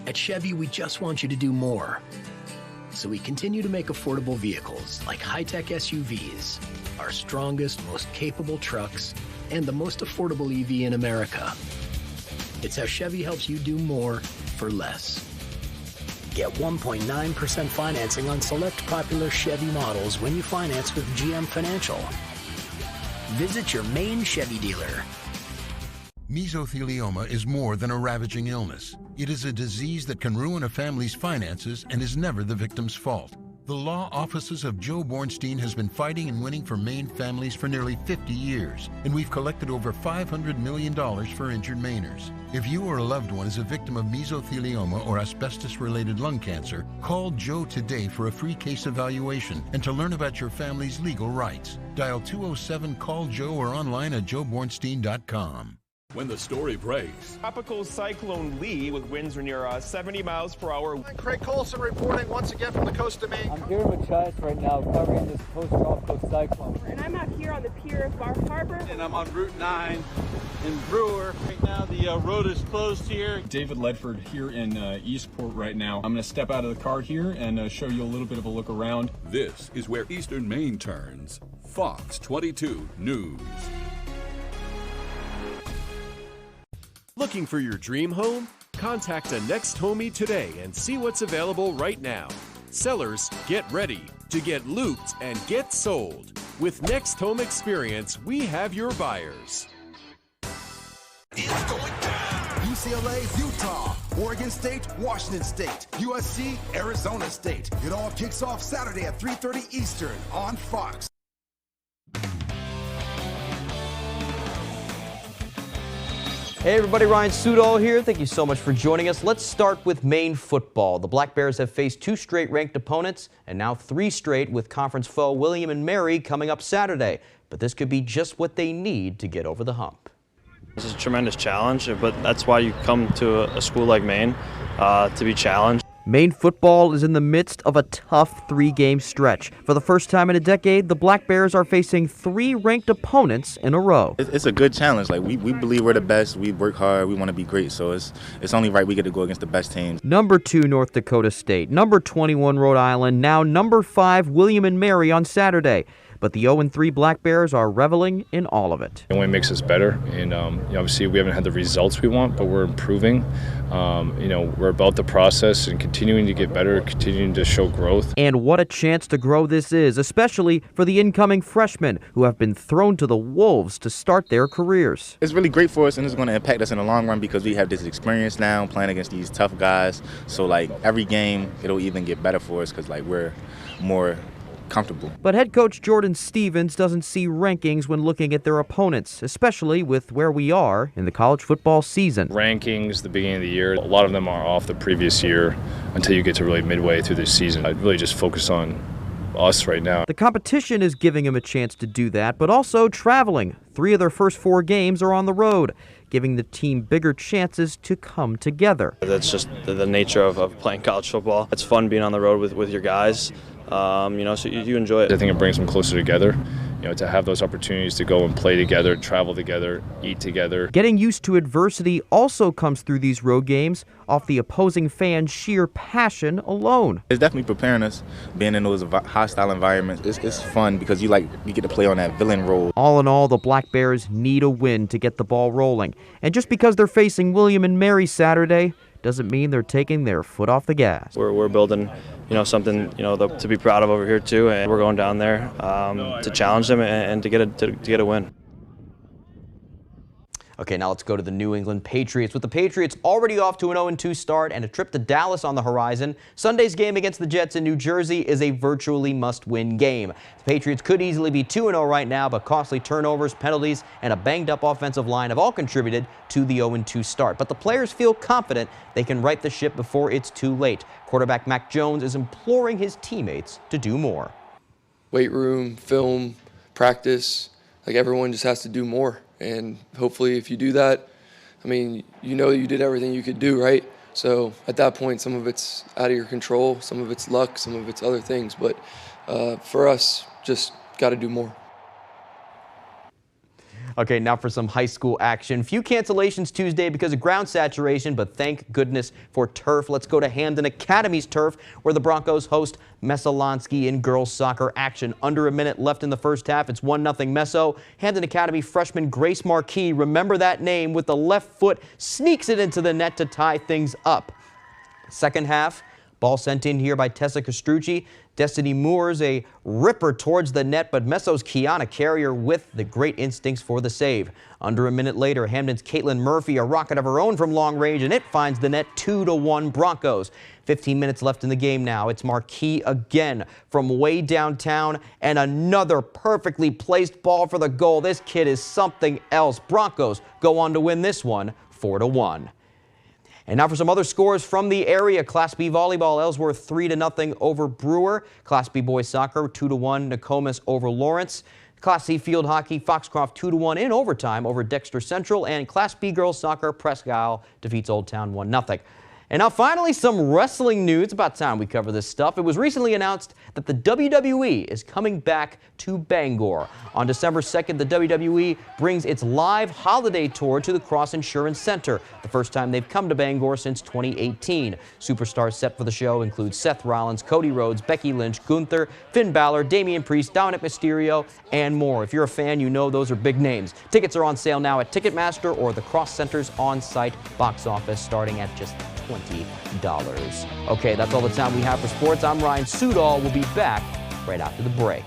Speaker 19: At Chevy, we just want you to do more. So we continue to make affordable vehicles like high-tech SUVs, our strongest, most capable trucks, and the most affordable EV in America. It's how Chevy helps you do more for less. Get 1.9% financing on select popular Chevy models when you finance with GM Financial. Visit your Maine Chevy dealer.
Speaker 20: Mesothelioma is more than a ravaging illness. It is a disease that can ruin a family's finances and is never the victim's fault. The law offices of Joe Bornstein has been fighting and winning for Maine families for nearly 50 years, and we've collected over $500 million for injured Mainers. If you or a loved one is a victim of mesothelioma or asbestos-related lung cancer, call Joe today for a free case evaluation and to learn about your family's legal rights. Dial 207-CALL-JOE or online at joebornstein.com.
Speaker 8: When the story breaks.
Speaker 21: Tropical Cyclone Lee with winds near 70 miles per hour.
Speaker 22: Craig Colson reporting once again from the coast of Maine.
Speaker 23: I'm here with Chas right now covering this post-tropical cyclone.
Speaker 24: And I'm out here on the pier of Bar Harbor.
Speaker 25: And I'm on Route 9 in Brewer. Right now the road is closed here.
Speaker 26: David Ledford here in Eastport right now. I'm going to step out of the car here and show you a little bit of a look around.
Speaker 8: This is where Eastern Maine turns. Fox 22 News.
Speaker 32: Looking for your dream home? Contact a Next Homie today and see what's available right now. Sellers, get ready to get looped and get sold. With Next Home Experience, we have your buyers.
Speaker 33: EC
Speaker 3: UCLA, Utah, Oregon State, Washington State, USC, Arizona State. It all kicks off Saturday at 3:30 Eastern on Fox.
Speaker 5: Hey everybody, Ryan Sudol here. Thank you so much for joining us. Let's start with Maine football. The Black Bears have faced 2 straight ranked opponents and now 3 straight with conference foe William and Mary coming up Saturday. But this could be just what they need to get over the hump.
Speaker 6: This is a tremendous challenge, but that's why you come to a school like Maine to be challenged.
Speaker 5: Maine football is in the midst of a tough 3-game stretch. For the first time in a decade, the Black Bears are facing 3 ranked opponents in a row.
Speaker 7: It's a good challenge. Like we believe we're the best. We work hard. We want to be great. So it's only right we get to go against the best teams.
Speaker 5: Number 2 North Dakota State, number 21 Rhode Island, now number 5 William and Mary on Saturday. But the 0-3 Black Bears are reveling in all of it.
Speaker 9: It only makes us better, and obviously we haven't had the results we want, but we're improving. We're about the process and continuing to get better, continuing to show growth.
Speaker 5: And what a chance to grow this is, especially for the incoming freshmen who have been thrown to the wolves to start their careers.
Speaker 7: It's really great for us, and it's going to impact us in the long run because we have this experience now playing against these tough guys. So every game, it'll even get better for us because we're more comfortable.
Speaker 5: But head coach Jordan Stevens doesn't see rankings when looking at their opponents, especially with where we are in the college football season.
Speaker 9: Rankings, the beginning of the year, a lot of them are off the previous year until you get to really midway through the season. I'd really just focus on us right now.
Speaker 5: The competition is giving him a chance to do that, but also traveling. 3 of their first 4 games are on the road, giving the team bigger chances to come together.
Speaker 6: That's just the nature of playing college football. It's fun being on the road with your guys. So you enjoy it.
Speaker 9: I think it brings them closer together, to have those opportunities to go and play together, travel together, eat together.
Speaker 5: Getting used to adversity also comes through these road games off the opposing fans' sheer passion alone.
Speaker 7: It's definitely preparing us, being in those hostile environments. It's fun because you get to play on that villain role.
Speaker 5: All in all, the Black Bears need a win to get the ball rolling. And just because they're facing William and Mary Saturday doesn't mean they're taking their foot off the gas.
Speaker 6: We're building, something, to be proud of over here too, and we're going down there to challenge them and to get a win.
Speaker 5: Okay, now let's go to the New England Patriots. With the Patriots already off to an 0-2 start and a trip to Dallas on the horizon, Sunday's game against the Jets in New Jersey is a virtually must-win game. The Patriots could easily be 2-0 right now, but costly turnovers, penalties, and a banged-up offensive line have all contributed to the 0-2 start. But the players feel confident they can right the ship before it's too late. Quarterback Mac Jones is imploring his teammates to do more.
Speaker 11: Weight room, film, practice, everyone just has to do more. And hopefully if you do that, you did everything you could do, right? So at that point, some of it's out of your control, some of it's luck, some of it's other things. But for us, just got to do more.
Speaker 5: Okay, now for some high school action. Few cancellations Tuesday because of ground saturation, but thank goodness for turf. Let's go to Hamden Academy's turf, where the Broncos host Messalonsky in girls soccer action. Under a minute left in the first half. It's 1-0 Meso. Hamden Academy freshman Grace Marquis, remember that name, with the left foot, sneaks it into the net to tie things up. Second half, ball sent in here by Tessa Castrucci. Destiny Moore's a ripper towards the net, but Messo's Kiana Carrier with the great instincts for the save. Under a minute later, Hamden's Caitlin Murphy, a rocket of her own from long range, and it finds the net 2-1 Broncos. 15 minutes left in the game now. It's Marquis again from way downtown, and another perfectly placed ball for the goal. This kid is something else. Broncos go on to win this one 4-1. And now for some other scores from the area. Class B volleyball, Ellsworth 3-0 over Brewer. Class B boys soccer 2-1 Nokomis over Lawrence. Class C field hockey, Foxcroft 2-1 in overtime over Dexter Central. And Class B girls soccer, Presque Isle defeats Old Town 1-0. And now finally some wrestling news. About time we cover this stuff. It was recently announced that the WWE is coming back to Bangor. On December 2nd, the WWE brings its live holiday tour to the Cross Insurance Center, the first time they've come to Bangor since 2018. Superstars set for the show include Seth Rollins, Cody Rhodes, Becky Lynch, Gunther, Finn Balor, Damian Priest, Dominic Mysterio, and more. If you're a fan, you know those are big names. Tickets are on sale now at Ticketmaster or the Cross Center's on-site box office, starting at just $20. Okay, that's all the time we have for sports. I'm Ryan Sudol. We'll be back right after the break.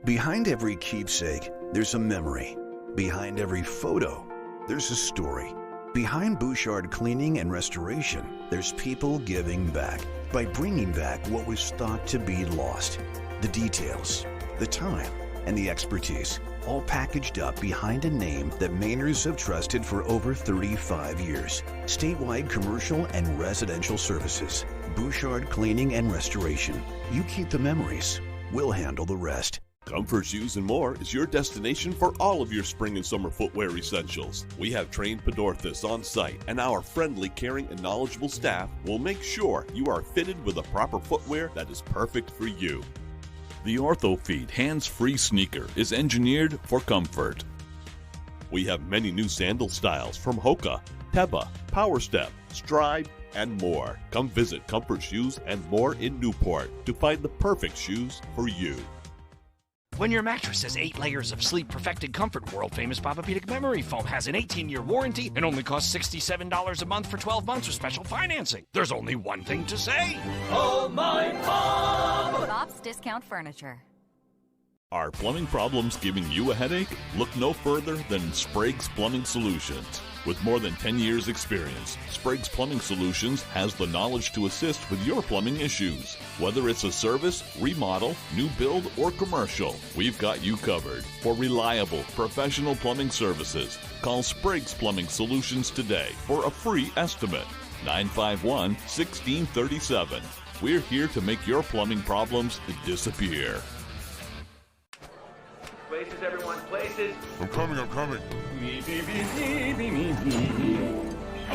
Speaker 12: Behind every keepsake, there's a memory. Behind every photo,
Speaker 2: there's a story. Behind Bouchard Cleaning and Restoration, there's people giving back by bringing back what was thought to be lost. The details, the time, and the expertise, all packaged up behind a name that Mainers have trusted for over 35 years. Statewide commercial and residential services. Bouchard Cleaning and Restoration. You keep the memories. We'll handle the rest.
Speaker 4: Comfort Shoes and More is your destination for all of your spring and summer footwear essentials. We have trained podorthists on site, and our friendly, caring, and knowledgeable staff will make sure you are fitted with the proper footwear that is perfect for you. The OrthoFeed hands-free sneaker is engineered for comfort. We have many new sandal styles from Hoka, Teva, Power Step, Stride, and more. Come visit Comfort Shoes and More in Newport to find the perfect shoes for you.
Speaker 10: When your mattress has 8 layers of sleep-perfected comfort, world-famous Papa-Pedic memory foam has an 18-year warranty and only costs $67 a month for 12 months with special financing. There's only one thing to say.
Speaker 12: Oh, my Bob!
Speaker 13: Bob's Discount Furniture.
Speaker 4: Are plumbing problems giving you a headache? Look no further than Sprague's Plumbing Solutions. With more than 10 years' experience, Sprague's Plumbing Solutions has the knowledge to assist with your plumbing issues. Whether it's a service, remodel, new build, or commercial, we've got you covered. For reliable, professional plumbing services, call Sprague's Plumbing Solutions today for a free estimate. 951-1637. We're here to make your plumbing problems disappear.
Speaker 15: Places, everyone, places.
Speaker 16: I'm coming.
Speaker 15: I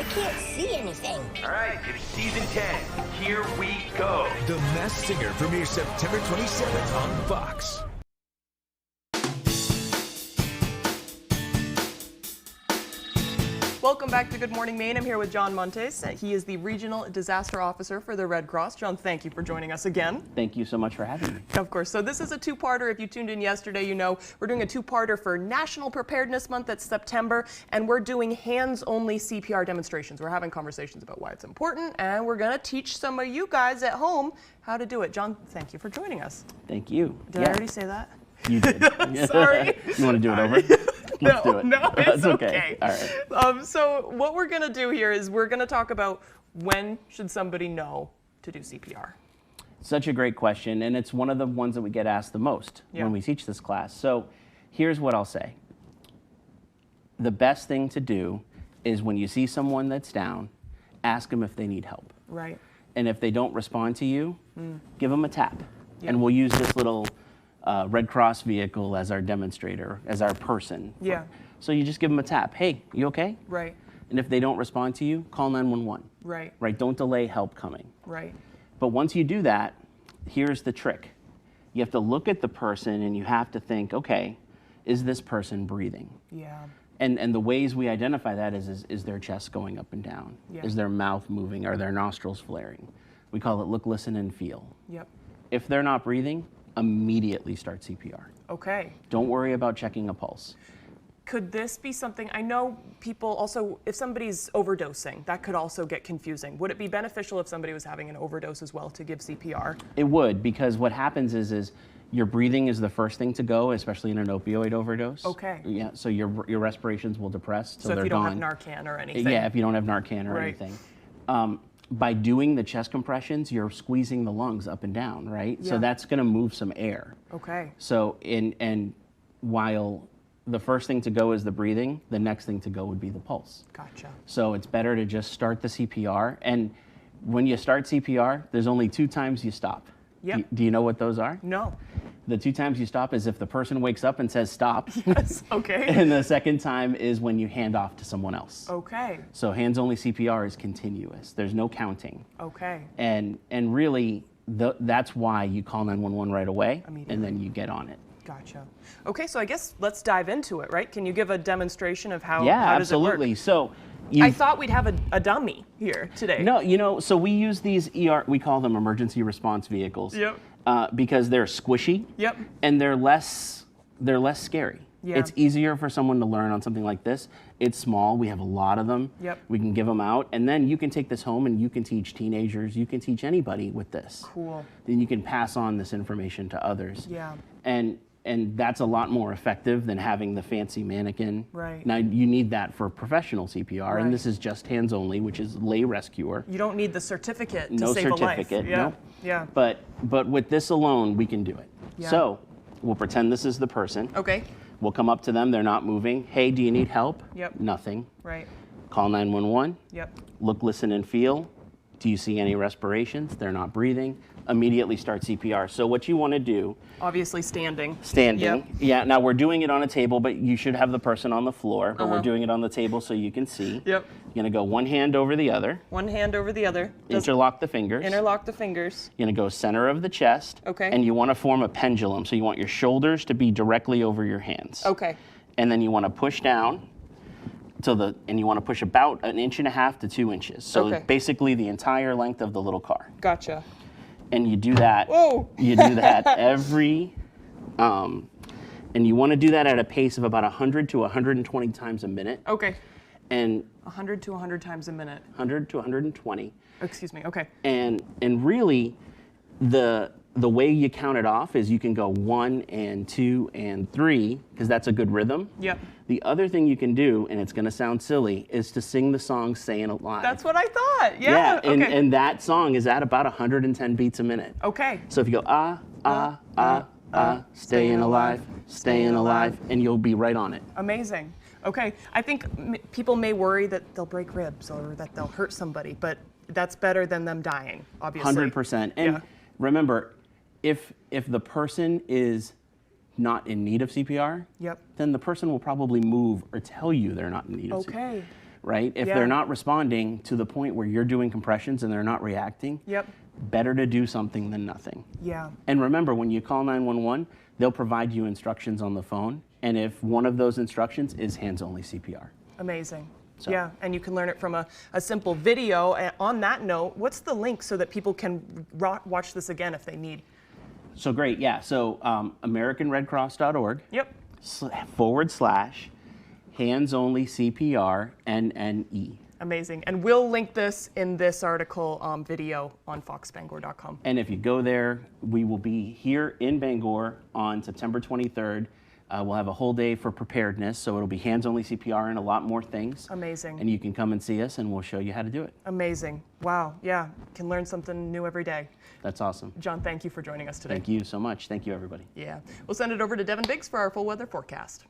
Speaker 16: can't see anything.
Speaker 15: All right, it's season 10. Here we go.
Speaker 27: The Masked Singer premieres September 27th on Fox.
Speaker 1: Welcome back to Good Morning Maine. I'm here with John Montes. He is the Regional Disaster Officer for the Red Cross. John, thank you for joining us again.
Speaker 28: Thank you so much for having me.
Speaker 1: Of course. So this is a two-parter. If you tuned in yesterday, you know we're doing a two-parter for National Preparedness Month. That's September, and we're doing hands-only CPR demonstrations. We're having conversations about why it's important, and we're going to teach some of you guys at home how to do it. John, thank you for joining us.
Speaker 28: Thank you.
Speaker 1: Did I already say that?
Speaker 28: You did.
Speaker 1: Sorry.
Speaker 28: You want to do it over? Let's do it.
Speaker 1: No, it's
Speaker 28: okay. All right.
Speaker 1: So what we're going to do here is we're going to talk about when should somebody know to do CPR.
Speaker 28: Such a great question, and it's one of the ones that we get asked the most when we teach this class. So here's what I'll say. The best thing to do is when you see someone that's down, ask them if they need help.
Speaker 1: Right.
Speaker 28: And if they don't respond to you, give them a tap. And we'll use this little Red Cross vehicle as our demonstrator, as our person.
Speaker 1: Yeah.
Speaker 28: So you just give them a tap. Hey, you okay?
Speaker 1: Right.
Speaker 28: And if they don't respond to you, call 911.
Speaker 1: Right.
Speaker 28: Right, don't delay help coming.
Speaker 1: Right.
Speaker 28: But once you do that, here's the trick. You have to look at the person and you have to think, okay, is this person breathing?
Speaker 1: Yeah.
Speaker 28: And the ways we identify that is their chest going up and down?
Speaker 1: Yeah.
Speaker 28: Is their mouth moving? Are their nostrils flaring? We call it look, listen, and feel.
Speaker 1: Yep.
Speaker 28: If they're not breathing, immediately start CPR.
Speaker 1: Okay.
Speaker 28: Don't worry about checking a pulse.
Speaker 1: Could this be something, I know people also, if somebody's overdosing, that could also get confusing. Would it be beneficial if somebody was having an overdose as well to give CPR?
Speaker 28: It would, because what happens is your breathing is the first thing to go, especially in an opioid overdose.
Speaker 1: Okay.
Speaker 28: Yeah, so your respirations will depress, so
Speaker 1: if
Speaker 28: they're
Speaker 1: you don't
Speaker 28: gone.
Speaker 1: have Narcan or anything.
Speaker 28: Yeah, if you don't have Narcan or anything. By doing the chest compressions, you're squeezing the lungs up and down, right?
Speaker 1: Yeah.
Speaker 28: So that's going to move some air.
Speaker 1: Okay.
Speaker 28: So and while the first thing to go is the breathing, the next thing to go would be the pulse.
Speaker 1: Gotcha.
Speaker 28: So it's better to just start the CPR. And when you start CPR, there's only 2 times you stop.
Speaker 1: Yep.
Speaker 28: Do you know what those are?
Speaker 1: No.
Speaker 28: The 2 times you stop is if the person wakes up and says stop.
Speaker 1: Yes, okay.
Speaker 28: And the second time is when you hand off to someone else.
Speaker 1: Okay.
Speaker 28: So hands-only CPR is continuous. There's no counting.
Speaker 1: Okay.
Speaker 28: And really, that's why you call 911 right away, and then you get on it.
Speaker 1: Gotcha. Okay, so I guess let's dive into it, right? Can you give a demonstration of how,
Speaker 28: Yeah,
Speaker 1: how does
Speaker 28: absolutely.
Speaker 1: it work?
Speaker 28: So
Speaker 1: I thought we'd have a dummy here today.
Speaker 28: No, so we use these we call them emergency response vehicles.
Speaker 1: Yep.
Speaker 28: Because they're squishy.
Speaker 1: Yep.
Speaker 28: And they're less scary.
Speaker 1: Yeah.
Speaker 28: It's easier for someone to learn on something like this. It's small. We have a lot of them.
Speaker 1: Yep.
Speaker 28: We can give them out, and then you can take this home and you can teach teenagers. You can teach anybody with this.
Speaker 1: Cool.
Speaker 28: Then you can pass on this information to others.
Speaker 1: Yeah.
Speaker 28: And that's a lot more effective than having the fancy mannequin.
Speaker 1: Right.
Speaker 28: Now, you need that for professional CPR,
Speaker 1: Right.
Speaker 28: and this is just hands only, which is lay rescuer.
Speaker 1: You don't need the certificate to
Speaker 28: No
Speaker 1: save a life.
Speaker 28: certificate,
Speaker 1: Yeah.
Speaker 28: no.
Speaker 1: Yeah.
Speaker 28: But with this alone, we can do it.
Speaker 1: Yeah.
Speaker 28: So we'll pretend this is the person.
Speaker 1: Okay.
Speaker 28: We'll come up to them, they're not moving. Hey, do you need help?
Speaker 1: Yep.
Speaker 28: Nothing.
Speaker 1: Right.
Speaker 28: Call 911.
Speaker 1: Yep.
Speaker 28: Look, listen, and feel. Do you see any respirations? They're not breathing. Immediately start CPR. So what you want to do,
Speaker 1: Obviously standing.
Speaker 28: standing.
Speaker 1: Yep.
Speaker 28: Yeah, now we're doing it on a table, but you should have the person on the floor, but we're
Speaker 1: Uh-huh.
Speaker 28: doing it on the table so you can see.
Speaker 1: Yep.
Speaker 28: You're gonna go one hand over the other,
Speaker 1: One hand over the other.
Speaker 28: interlock the fingers.
Speaker 1: Interlock the fingers.
Speaker 28: You're gonna go center of the chest.
Speaker 1: Okay.
Speaker 28: And you wanna form a pendulum, so you want your shoulders to be directly over your hands.
Speaker 1: Okay.
Speaker 28: And then you wanna push down and you wanna push about 1.5 to 2 inches. So
Speaker 1: Okay.
Speaker 28: basically the entire length of the little car.
Speaker 1: Gotcha.
Speaker 28: And you do that.
Speaker 1: Whoa.
Speaker 28: You do that and you want to do that at a pace of about 100 to 120 times a minute.
Speaker 1: Okay.
Speaker 28: And
Speaker 1: 100 to 100 times a minute.
Speaker 28: 100 to 120.
Speaker 1: Excuse me. Okay.
Speaker 28: And really, the way you count it off is you can go 1 and 2 and 3 because that's a good rhythm.
Speaker 1: Yep.
Speaker 28: The other thing you can do, and it's going to sound silly, is to sing the song "Staying Alive."
Speaker 1: That's what I thought. Yeah.
Speaker 28: and,
Speaker 1: Okay.
Speaker 28: and that song is at about 110 beats a minute.
Speaker 1: Okay.
Speaker 28: So if you go staying alive, staying alive, and you'll be right on it.
Speaker 1: Amazing. Okay. I think people may worry that they'll break ribs or that they'll hurt somebody, but that's better than them dying, obviously.
Speaker 28: 100%. And remember, if the person is not in need of CPR,
Speaker 1: Yep.
Speaker 28: then the person will probably move or tell you they're not in need of CPR.
Speaker 1: Okay.
Speaker 28: Right? If
Speaker 1: Yeah.
Speaker 28: they're not responding to the point where you're doing compressions and they're not reacting,
Speaker 1: Yep.
Speaker 28: better to do something than nothing.
Speaker 1: Yeah.
Speaker 28: And remember, when you call 911, they'll provide you instructions on the phone. And if one of those instructions is hands-only CPR.
Speaker 1: Amazing.
Speaker 28: So.
Speaker 1: Yeah, and you can learn it from a simple video. And on that note, what's the link so that people can watch this again if they need?
Speaker 28: So great, yeah. So AmericanRedCross.org.
Speaker 1: Yep.
Speaker 28: /hands-only CPR NNE.
Speaker 1: Amazing. And we'll link this in this article video on foxbangor.com.
Speaker 28: And if you go there, we will be here in Bangor on September 23rd. We'll have a whole day for preparedness, so it'll be hands-only CPR and a lot more things.
Speaker 1: Amazing.
Speaker 28: And you can come and see us, and we'll show you how to do it.
Speaker 1: Amazing. Wow. Yeah. Can learn something new every day.
Speaker 28: That's awesome.
Speaker 1: John, thank you for joining us today.
Speaker 28: Thank you so much. Thank you, everybody.
Speaker 1: Yeah. We'll send it over to Devin Biggs for our full weather forecast.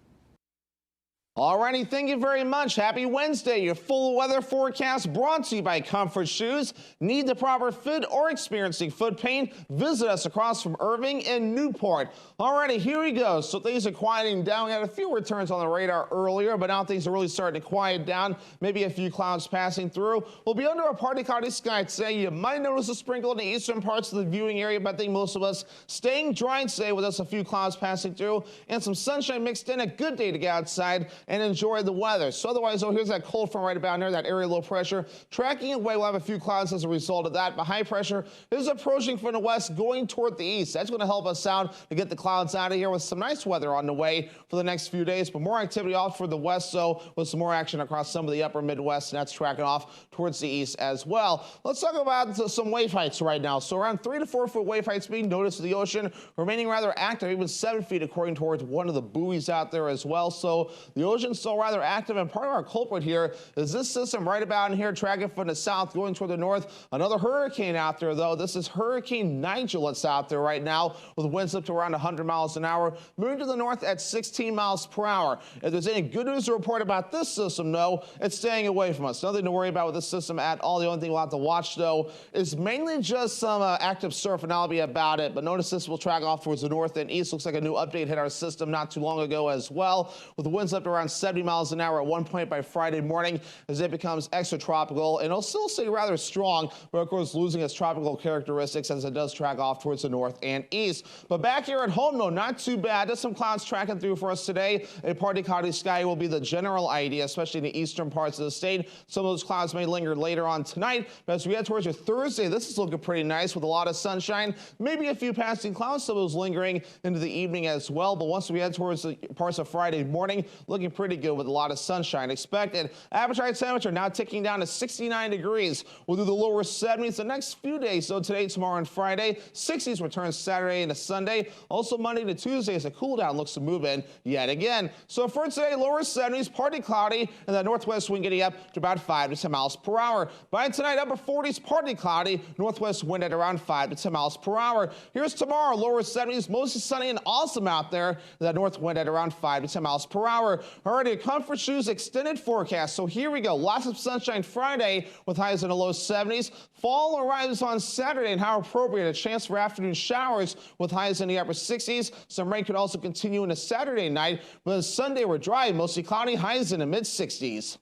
Speaker 13: Alrighty, thank you very much. Happy Wednesday. Your full weather forecast brought to you by Comfort Shoes. Need the proper fit or experiencing foot pain? Visit us across from Irving and Newport. Alrighty, here we go. So things are quieting down. We had a few returns on the radar earlier, but now things are really starting to quiet down. Maybe a few clouds passing through. We'll be under a partly cloudy sky today. You might notice a sprinkle in the eastern parts of the viewing area, but I think most of us staying dry today with us a few clouds passing through and some sunshine mixed in. A good day to get outside and enjoy the weather. So otherwise, here's that cold front right about there, that area low pressure. Tracking away, we'll have a few clouds as a result of that. But high pressure is approaching from the west, going toward the east. That's going to help us out to get the clouds out of here with some nice weather on the way for the next few days. But more activity off for the west, so with some more action across some of the upper Midwest, and that's tracking off towards the east as well. Let's talk about some wave heights right now. So around 3 to 4 foot wave heights being noticed in the ocean, remaining rather active, even 7 feet according towards one of the buoys out there as well. So the ocean's still rather active, and part of our culprit here is this system right about in here tracking from the south going toward the north. Another hurricane out there, though. This is Hurricane Nigel that's out there right now with winds up to around 100 miles an hour, moving to the north at 16 miles per hour. If there's any good news to report about this system, though, it's staying away from us. Nothing to worry about with this system at all. The only thing we'll have to watch, though, is mainly just some active surf, and I'll be about it. But notice this will track off towards the north and east. Looks like a new update hit our system not too long ago as well, with the winds up to around 70 miles an hour at one point by Friday morning as it becomes extratropical, and it'll still stay rather strong, but of course losing its tropical characteristics as it does track off towards the north and east. But back here at home, though, not too bad. Just some clouds tracking through for us today. A partly cloudy sky will be the general idea, especially in the eastern parts of the state. Some of those clouds may linger later on tonight, but as we head towards your Thursday, this is looking pretty nice with a lot of sunshine, maybe a few passing clouds, some of those lingering into the evening as well. But once we head towards the parts of Friday morning, looking pretty good with a lot of sunshine expected. Average high temperature now ticking down to 69 degrees. We'll do the lower 70s the next few days. So today, tomorrow, and Friday. 60s return Saturday into Sunday. Also Monday to Tuesday as a cool down looks to move in yet again. So for today, lower 70s, partly cloudy, and the northwest wind getting up to about 5 to 10 miles per hour. By tonight, upper 40s, partly cloudy, northwest wind at around 5 to 10 miles per hour. Here's tomorrow, lower 70s, mostly sunny and awesome out there. The north wind at around 5 to 10 miles per hour. Already a comfort shoes extended forecast. So here we go. Lots of sunshine Friday with highs in the low 70s. Fall arrives on Saturday, and how appropriate. A chance for afternoon showers with highs in the upper 60s. Some rain could also continue into Saturday night. But on Sunday, we're dry, mostly cloudy, highs in the mid 60s.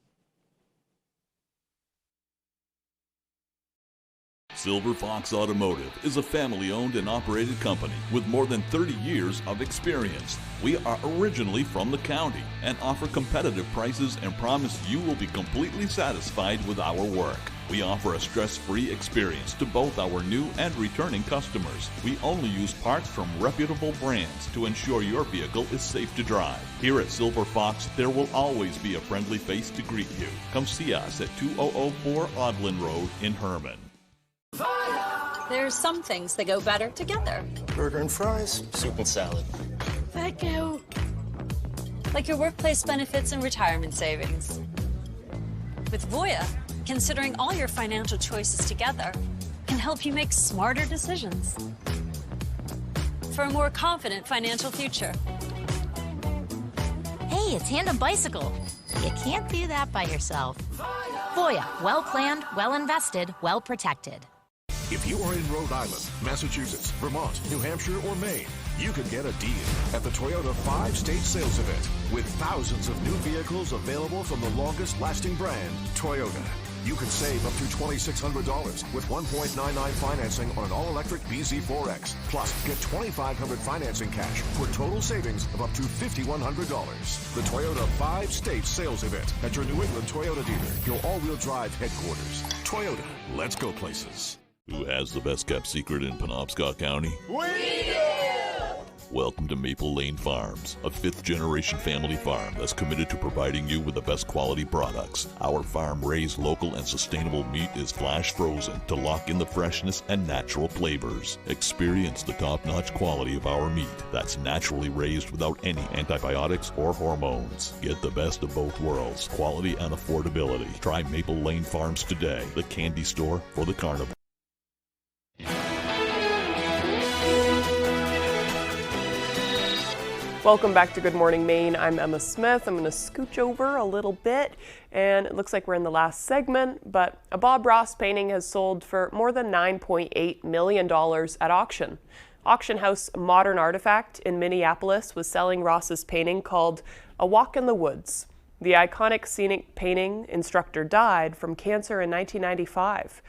Speaker 4: Silver Fox Automotive is a family-owned and operated company with more than 30 years of experience. We are originally from the county and offer competitive prices and promise you will be completely satisfied with our work. We offer a stress-free experience to both our new and returning customers. We only use parts from reputable brands to ensure your vehicle is safe to drive. Here at Silver Fox, there will always be a friendly face to greet you. Come see us at 2004 Odlin Road in Herman.
Speaker 14: There's some things that go better together.
Speaker 17: Burger and fries, soup and salad.
Speaker 14: Thank you. Like your workplace benefits and retirement savings. With Voya, considering all your financial choices together can help you make smarter decisions for a more confident financial future.
Speaker 18: Hey, it's Tandem Bicycle. You can't do that by yourself. Voya, well planned, well invested, well protected.
Speaker 27: If you are in Rhode Island, Massachusetts, Vermont, New Hampshire, or Maine, you could get a deal at the Toyota 5-State Sales Event with thousands of new vehicles available from the longest-lasting brand, Toyota. You can save up to $2,600 with 1.99 financing on an all-electric BZ4X. Plus, get $2,500 financing cash for total savings of up to $5,100. The Toyota 5-State Sales Event at your New England Toyota dealer, your all-wheel drive headquarters. Toyota, let's go places.
Speaker 4: Who has the best kept secret in Penobscot County?
Speaker 12: We do!
Speaker 4: Welcome to Maple Lane Farms, a fifth-generation family farm that's committed to providing you with the best quality products. Our farm-raised local and sustainable meat is flash frozen to lock in the freshness and natural flavors. Experience the top-notch quality of our meat that's naturally raised without any antibiotics or hormones. Get the best of both worlds, quality and affordability. Try Maple Lane Farms today, the candy store for the carnival.
Speaker 1: Welcome back to Good Morning Maine. I'm Emma Smith. I'm going to scooch over a little bit, and it looks like we're in the last segment, but a Bob Ross painting has sold for more than $9.8 million at auction. Auction house Modern Artifact in Minneapolis was selling Ross's painting called A Walk in the Woods. The iconic scenic painting instructor died from cancer in 1995.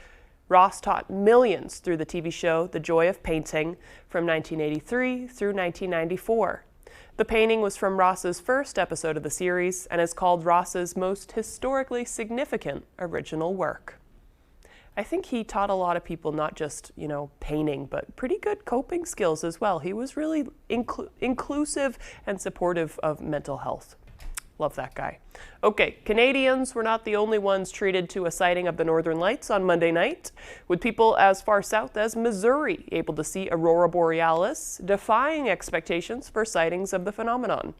Speaker 1: Ross taught millions through the TV show The Joy of Painting from 1983 through 1994. The painting was from Ross's first episode of the series and is called Ross's most historically significant original work. I think he taught a lot of people not just, painting, but pretty good coping skills as well. He was really inclusive and supportive of mental health. Love that guy. Okay, Canadians were not the only ones treated to a sighting of the Northern Lights on Monday night, with people as far south as Missouri able to see Aurora Borealis, defying expectations for sightings of the phenomenon.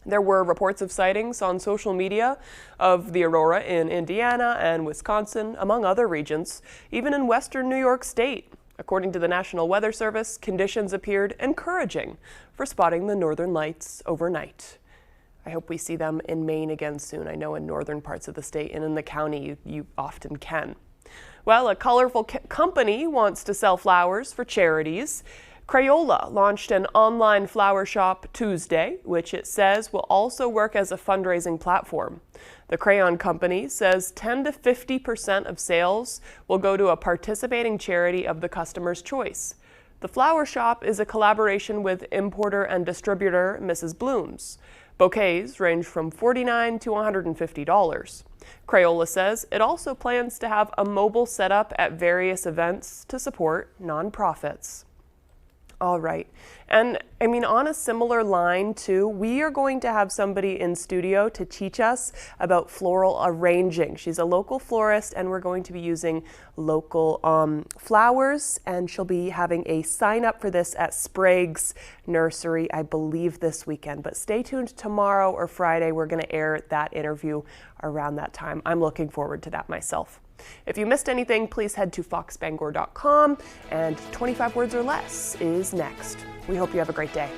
Speaker 1: There were reports of sightings on social media of the aurora in Indiana and Wisconsin, among other regions, even in western New York State. According to the National Weather Service, conditions appeared encouraging for spotting the Northern Lights overnight. I hope we see them in Maine again soon. I know in northern parts of the state and in the county you often can. Well, a colorful company wants to sell flowers for charities. Crayola launched an online flower shop Tuesday, which it says will also work as a fundraising platform. The crayon company says 10 to 50% of sales will go to a participating charity of the customer's choice. The flower shop is a collaboration with importer and distributor Mrs. Bloom's. Bouquets range from $49 to $150. Crayola says it also plans to have a mobile setup at various events to support nonprofits. All right. And I mean, on a similar line too, we are going to have somebody in studio to teach us about floral arranging. She's a local florist, and we're going to be using local flowers, and she'll be having a sign up for this at Sprague's Nursery, I believe this weekend. But stay tuned tomorrow or Friday. We're going to air that interview around that time. I'm looking forward to that myself. If you missed anything, please head to foxbangor.com, and 25 Words or Less is next. We hope you have a great day.